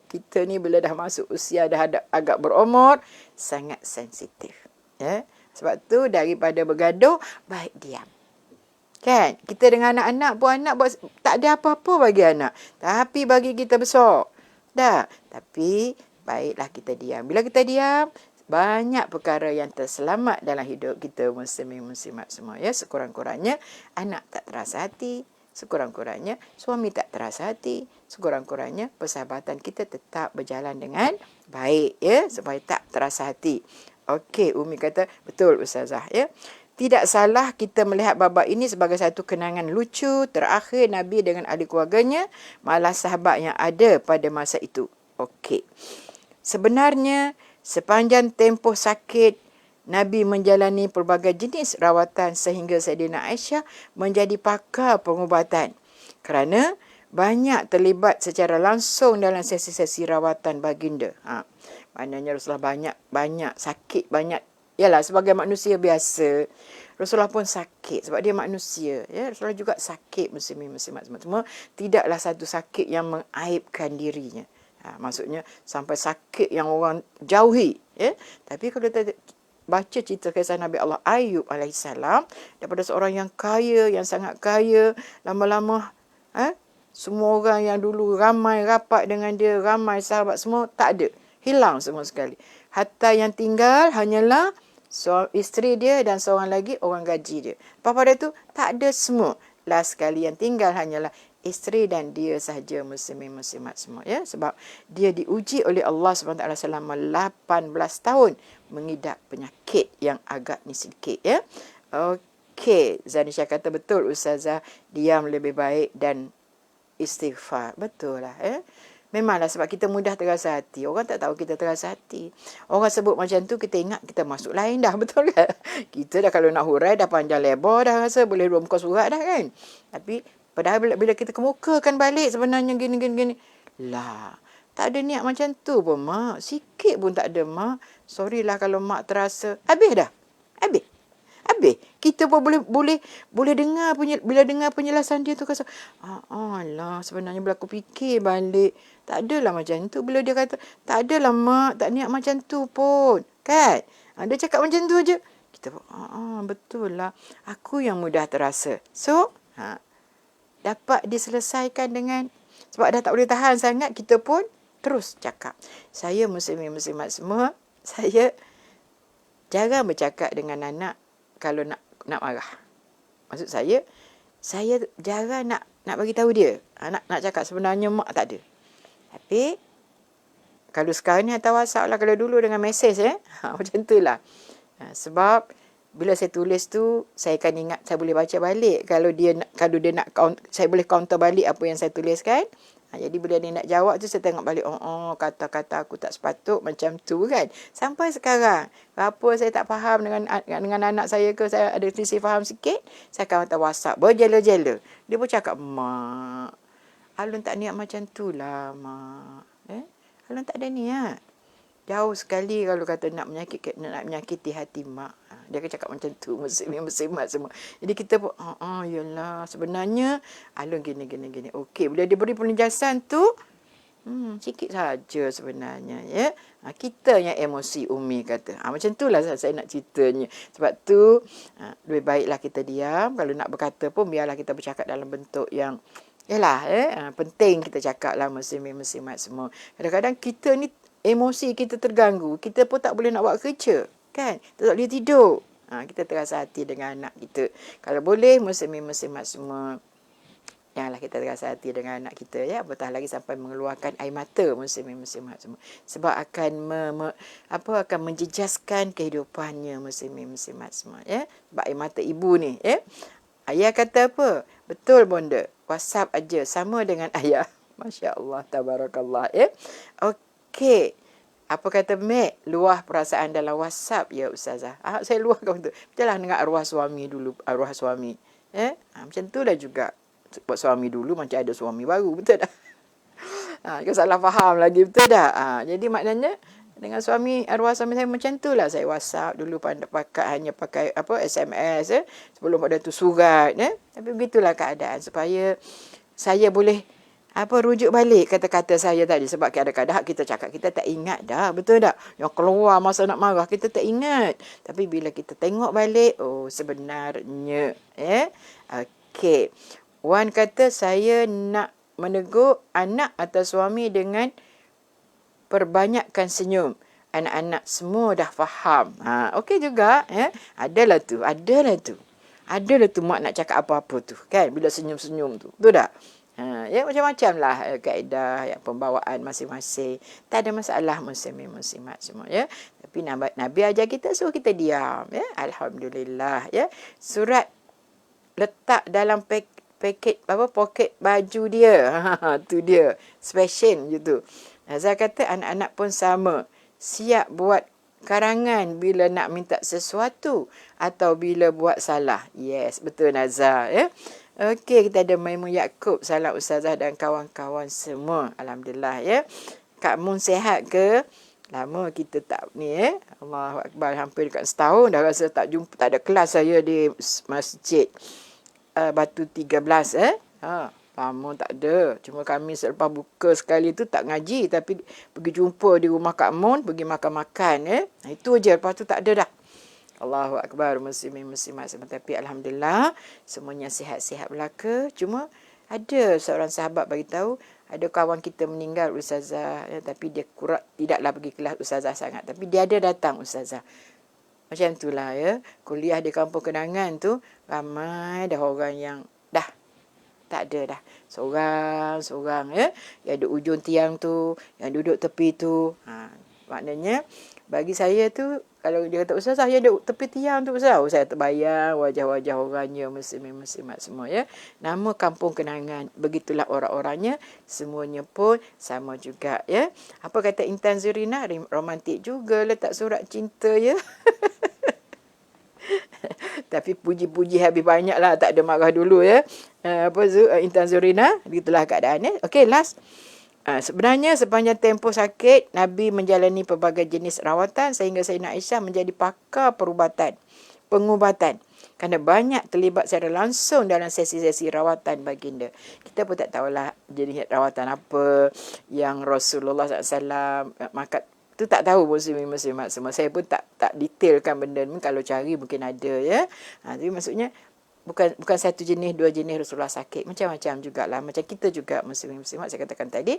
Speaker 1: kita ni bila dah masuk usia dah agak berumur, sangat sensitif. Sebab tu daripada bergaduh, baik diam. Kan? Kita dengan anak-anak pun anak buat tak ada apa-apa bagi anak. Tapi bagi kita besar. Dah. Tapi baiklah kita diam. Bila kita diam, banyak perkara yang terselamat dalam hidup kita muslimin-muslimat semua ya. Sekurang-kurangnya anak tak terasa hati, sekurang-kurangnya suami tak terasa hati, sekurang-kurangnya persahabatan kita tetap berjalan dengan baik ya, supaya tak terasa hati. Okey, Umi kata betul Ustazah ya. Tidak salah kita melihat babak ini sebagai satu kenangan lucu terakhir Nabi dengan ahli keluarganya, malah sahabat yang ada pada masa itu. Okey. Sebenarnya sepanjang tempoh sakit, Nabi menjalani pelbagai jenis rawatan sehingga Saidina Aisyah menjadi pakar pengubatan. Kerana banyak terlibat secara langsung dalam sesi-sesi rawatan baginda. Maknanya Rasulullah banyak sakit, banyak. Yalah, sebagai manusia biasa, Rasulullah pun sakit sebab dia manusia. Ya, Rasulullah juga sakit muslimin-muslimat semua. Tidaklah satu sakit yang mengaibkan dirinya. Maksudnya sampai sakit yang orang jauhi. Tapi kalau kita baca cerita kisah Nabi Allah Ayub alaihissalam, daripada seorang yang kaya, yang sangat kaya, lama-lama semua orang yang dulu ramai rapat dengan dia, ramai sahabat semua, tak ada. Hilang semua sekali. Hatta yang tinggal hanyalah isteri dia dan seorang lagi orang gaji dia. Lepas pada tu tak ada semua. Last sekali yang tinggal hanyalah isteri dan dia sahaja, muslimin muslimat semua, ya. Sebab dia diuji oleh Allah SWT selama 18 tahun mengidap penyakit yang agak ni sedikit, ya. Okey, Zanisha kata betul Ustazah, diam lebih baik dan istighfar. Betul lah, ya. Memanglah sebab kita mudah terasa hati. Orang tak tahu kita terasa hati. Orang sebut macam tu, kita ingat kita masuk lain dah. Betul kan? Kita dah kalau nak hurai dah panjang lebar dah rasa. Boleh 2 muka surat dah kan? Tapi padahal bila kita kemukakan balik sebenarnya gini. Lah, tak ada niat macam tu pun mak. Sikit pun tak ada mak. Sorry lah kalau mak terasa. Habis dah. Habis. Kita pun boleh dengar bila dengar penjelasan dia tu rasa lah sebenarnya bila aku fikir balik tak adalah macam tu. Bila dia kata tak adalah mak, tak niat macam tu pun, kan? Dia cakap macam tu aje. Kita pun betul lah, aku yang mudah terasa. So dapat diselesaikan dengan, sebab dah tak boleh tahan sangat, kita pun terus cakap. Saya muslimin muslimat semua, saya jarang bercakap dengan anak kalau nak marah. Maksud saya jarang nak bagi tahu dia. Nak cakap sebenarnya mak tak ada. Tapi kalau sekarang ni hantar WhatsApp lah, kalau dulu dengan mesej macam tu lah. Sebab bila saya tulis tu, saya akan ingat, saya boleh baca balik. Kalau dia nak saya boleh counter balik apa yang saya tuliskan. Jadi bila dia nak jawab tu, saya tengok balik, kata-kata aku tak sepatut macam tu kan. Sampai sekarang, apa saya tak faham dengan anak saya ke, saya ada sisi faham sikit, saya akan hantar WhatsApp, berjela-jela. Dia pun cakap, mak, Alun tak niat macam tu lah, mak. Alun tak ada niat. Jauh sekali kalau kata nak menyakiti hati mak. Dia akan cakap macam tu, muslimat semua. Jadi kita pun, yalah, sebenarnya Alun gini. Okey, bila dia beri penjelasan tu, sikit saja sebenarnya, ya. Kita yang emosi, Umi kata. Macam itulah saya nak ceritanya. Sebab tu, lebih baiklah kita diam. Kalau nak berkata pun, biarlah kita bercakap dalam bentuk yang, penting kita cakap lah, muslimat semua. Kadang-kadang kita ni, emosi kita terganggu, kita pun tak boleh nak buat kerja, kan? Kita tak boleh tidur. Kita terasa hati dengan anak kita. Kalau boleh, muslimat semua, janganlah kita terasa hati dengan anak kita, ya. Apatah lagi sampai mengeluarkan air mata, muslimat semua. Sebab akan akan menjejaskan kehidupannya, muslimat semua, ya. Sebab air mata ibu ni, ya. Ayah kata apa? Betul bonda. WhatsApp aja sama dengan ayah. Masya Allah, tabarakallah, ya. Okey. Apa kata Mek? Luah perasaan dalam WhatsApp, ya Ustazah. Saya luahkan betul. Betul lah dengan arwah suami dulu. Arwah suami. Macam tu lah juga. Buat suami dulu macam ada suami baru. Betul tak? Kau salah faham lagi. Betul tak? Jadi maknanya dengan arwah suami saya macam tu lah. Saya WhatsApp dulu hanya pakai SMS. Sebelum pada tu surat. Tapi begitulah keadaan. Supaya saya boleh rujuk balik kata-kata saya tadi. Sebab kadang-kadang kita cakap, kita tak ingat dah. Betul tak? Yang keluar masa nak marah, kita tak ingat. Tapi bila kita tengok balik, sebenarnya. Okey. Wan kata, saya nak menegur anak atau suami dengan perbanyakkan senyum. Anak-anak semua dah faham. Okey juga. Adalah tu. Adalah tu mak nak cakap apa-apa tu. Kan? Bila senyum-senyum tu. Betul tak? Macam-macam lah kaedah, pembawaan masing-masing. Tak ada masalah, muslimat semua, ya. Tapi Nabi ajar kita, suruh kita diam, ya. Alhamdulillah, ya. Surat letak dalam poket baju dia. Tu dia, fashion gitu. Nazar kata anak-anak pun sama, siap buat karangan bila nak minta sesuatu atau bila buat salah. Yes, betul Nazar, ya. Okey, kita ada Maimun Yaakob. Salam Ustazah dan kawan-kawan semua. Alhamdulillah, ya. Kak Mun sihat ke? Lama kita tak ni, ya. Allahu Akbar, hampir dekat setahun dah rasa tak jumpa, tak ada kelas saya di masjid Batu 13, lama tak ada. Cuma kami selepas buka sekali tu tak ngaji, tapi pergi jumpa di rumah Kak Mun, pergi makan-makan, ya. Itu je, lepas tu tak ada dah. Allahu Akbar, muslimat. Tapi Alhamdulillah, semuanya sihat-sihat belaka. Cuma ada seorang sahabat bagi tahu ada kawan kita meninggal, Ustazah. Tapi dia tidaklah pergi kelas Ustazah sangat. Tapi dia ada datang, Ustazah. Macam itulah ya. Kuliah di Kampung Kenangan tu ramai dah orang yang dah tak ada dah. Seorang-seorang ya. Yang ada ujung tiang tu, yang duduk tepi tu. Maknanya bagi saya tu, kalau dia kata ustaz saya duduk tepi tiang tu ustaz, saya terbayang wajah-wajah orangnya, muslimin-muslimat semua ya. Nama Kampung Kenangan, begitulah orang-orangnya, semuanya pun sama juga ya. Apa kata Intan Zurina, romantik juga letak surat cinta ya. Tapi puji-puji habis banyak lah, tak ada marah dulu ya. Intan Zurina, begitulah keadaan ya. Okey, last. Sebenarnya sepanjang tempoh sakit, Nabi menjalani pelbagai jenis rawatan sehingga Sayyidina Aisyah menjadi pakar pengubatan. Kerana banyak terlibat secara langsung dalam sesi-sesi rawatan baginda. Kita pun tak tahulah jenis rawatan apa yang Rasulullah SAW makan. Tu tak tahu muslimat semua. Saya pun tak detailkan benda ni. Kalau cari mungkin ada ya. Tapi maksudnya bukan satu jenis, dua jenis Rasulullah sakit. Macam-macam jugalah. Macam kita juga muslimat, saya katakan tadi,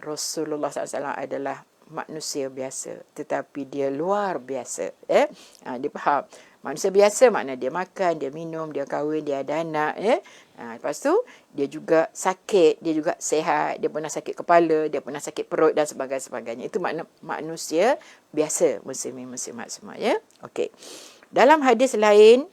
Speaker 1: Rasulullah SAW adalah manusia biasa. Tetapi dia luar biasa. Dia faham. Manusia biasa makna dia makan, dia minum, dia kahwin, dia ada anak. Lepas tu, dia juga sakit, dia juga sihat, dia pernah sakit kepala, dia pernah sakit perut dan sebagainya. Itu makna manusia biasa, muslimat semua. Ya? Okey. Dalam hadis lain,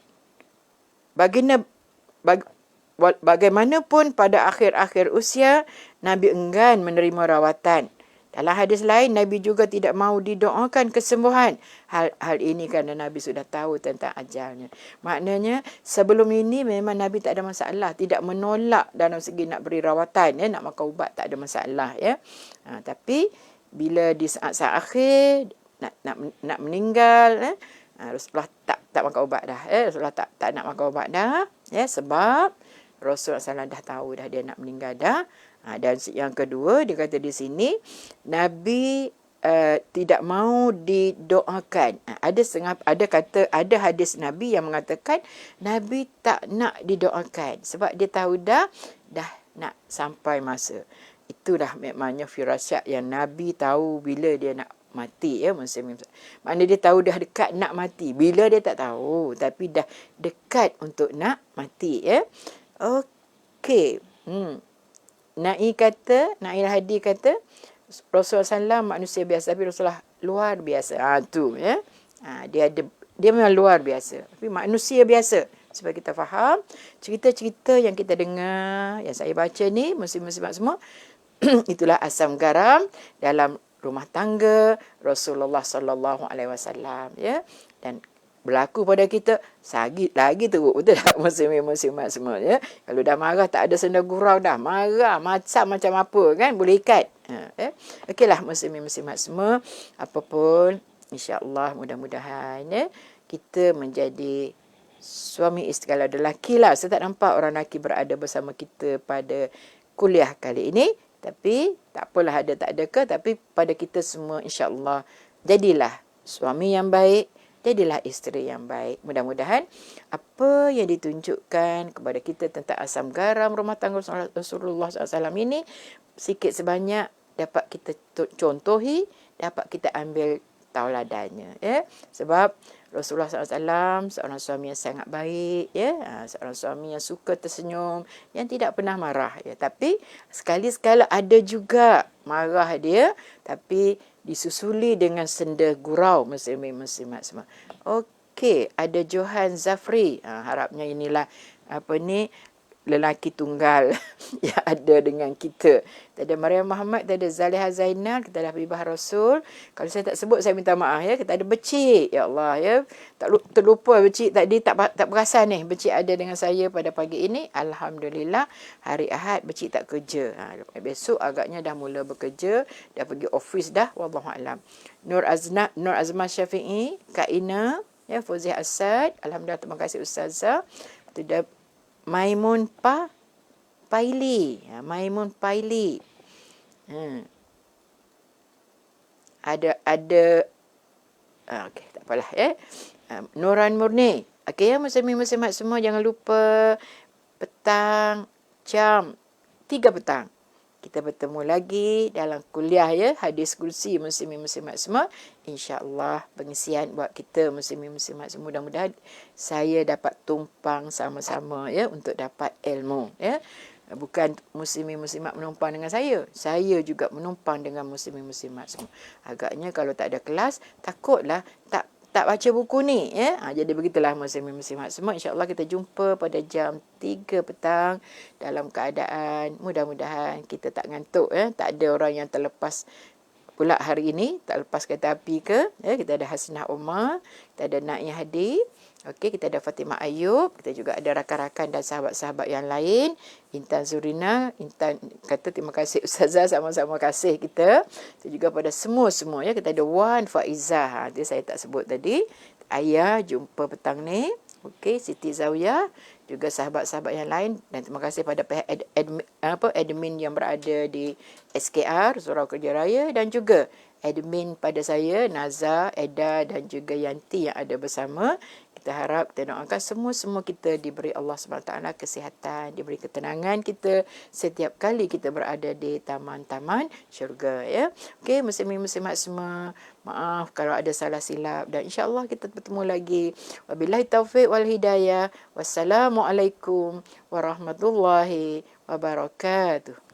Speaker 1: bagaimanapun pada akhir-akhir usia, Nabi enggan menerima rawatan. Dalam hadis lain, Nabi juga tidak mahu didoakan kesembuhan. Hal ini kerana Nabi sudah tahu tentang ajalnya. Maknanya, sebelum ini memang Nabi tak ada masalah. Tidak menolak dalam segi nak beri rawatan. Nak makan ubat tak ada masalah. Tapi, bila di saat-saat akhir, nak meninggal, Rasulullah tak makan ubat dah. Rasulullah tak nak makan ubat dah. Sebab Rasulullah SAW dah tahu dah dia nak meninggal dah. Dan yang kedua, dia kata di sini, Nabi tidak mahu didoakan. Ada hadis Nabi yang mengatakan Nabi tak nak didoakan sebab dia tahu dah nak sampai masa. Itulah memangnya firasat yang Nabi tahu bila dia nak mati ya muslimin. Maknanya dia tahu dah dekat nak mati. Bila dia tak tahu, tapi dah dekat untuk nak mati ya. Okey. Nail Hadi kata Rasulullah SAW manusia biasa tapi Rasulullah luar biasa. Tu ya. Dia memang luar biasa. Tapi manusia biasa. Supaya kita faham cerita-cerita yang kita dengar, yang saya baca ni, muslim-muslimat semua, itulah asam garam dalam rumah tangga Rasulullah SAW ya. Dan berlaku pada kita lagi teruk, betul tak muslimat semua ya. Kalau dah marah tak ada senda gurau dah, marah macam apa kan, boleh ikat. Okeylah muslimat semua, apapun insya-Allah mudah-mudahan ya kita menjadi suami isteri. Kalau ada lelaki lah, saya tak nampak orang lelaki berada bersama kita pada kuliah kali ini, tapi tak apalah ada tak ada ke, tapi pada kita semua insya-Allah jadilah suami yang baik, jadilah isteri yang baik. Mudah-mudahan apa yang ditunjukkan kepada kita tentang asam garam rumah tangga Rasulullah SAW ini sikit sebanyak dapat kita contohi, dapat kita ambil tauladannya ya. Sebab Rasulullah SAW seorang suami yang sangat baik ya, seorang suami yang suka tersenyum, yang tidak pernah marah ya. Tapi sekali-sekala ada juga marah dia, tapi disusuli dengan senda gurau muslimat semua. Okey, ada Johan Zafri. Harapnya inilah lelaki tunggal yang ada dengan kita. Kita ada Maryam Muhammad, kita ada Zaliha Zainal, kita ada Habibah Rasul. Kalau saya tak sebut, saya minta maaf ya. Kita ada Becik. Ya Allah ya. Terlupa Becik tadi, tak perasan ni. Becik ada dengan saya pada pagi ini. Alhamdulillah, hari Ahad Becik tak kerja. Besok agaknya dah mula bekerja. Dah pergi office dah. Wallahualam. Nur Azman Syafi'i, Kak Ina, ya, Fauziah Asad. Alhamdulillah, terima kasih Ustazah. Itu Maimun Paili. Maimun Paili. Ada okey, tak apalah ya. Nuran Murni. Okey ya, muslimat semua jangan lupa petang jam 3 petang. Kita bertemu lagi dalam kuliah ya, hadis kursi muslimin-muslimat semua. InsyaAllah pengisian buat kita muslimin-muslimat semua. Mudah-mudahan saya dapat tumpang sama-sama ya untuk dapat ilmu ya. Bukan muslimin-muslimat menumpang dengan saya. Saya juga menumpang dengan muslimin-muslimat semua. Agaknya kalau tak ada kelas, takutlah tak baca buku ni ya. Jadi begitulah muslimin-muslimat semua. InsyaAllah kita jumpa pada jam 3 petang dalam keadaan mudah-mudahan kita tak ngantuk ya. Tak ada orang yang terlepas pula hari ini, tak lepas kereta api ke ya. Kita ada Hasnah Omar, kita ada Naia Hadi. Okey, kita ada Fatimah Ayub, kita juga ada rakan-rakan dan sahabat-sahabat yang lain. Intan Zurina, Intan kata terima kasih Ustazah, sama-sama kasih kita. Kita juga pada semua-semua ya. Kita ada Wan Faizah, dia saya tak sebut tadi. Ayah jumpa petang ni. Okey, Siti Zawiyah, juga sahabat-sahabat yang lain, dan terima kasih pada pihak admin yang berada di SKR Surau Kerja Raya, dan juga admin pada saya Naza, Eda dan juga Yanti yang ada bersama. Kita harap, kita doakan semua-semua kita diberi Allah SWT kesihatan, diberi ketenangan kita setiap kali kita berada di taman-taman syurga ya. Okey, muslimin-muslimat semua, maaf kalau ada salah silap, dan insya-Allah kita bertemu lagi. Wabillahi taufiq wal hidayah. Wassalamualaikum warahmatullahi wabarakatuh.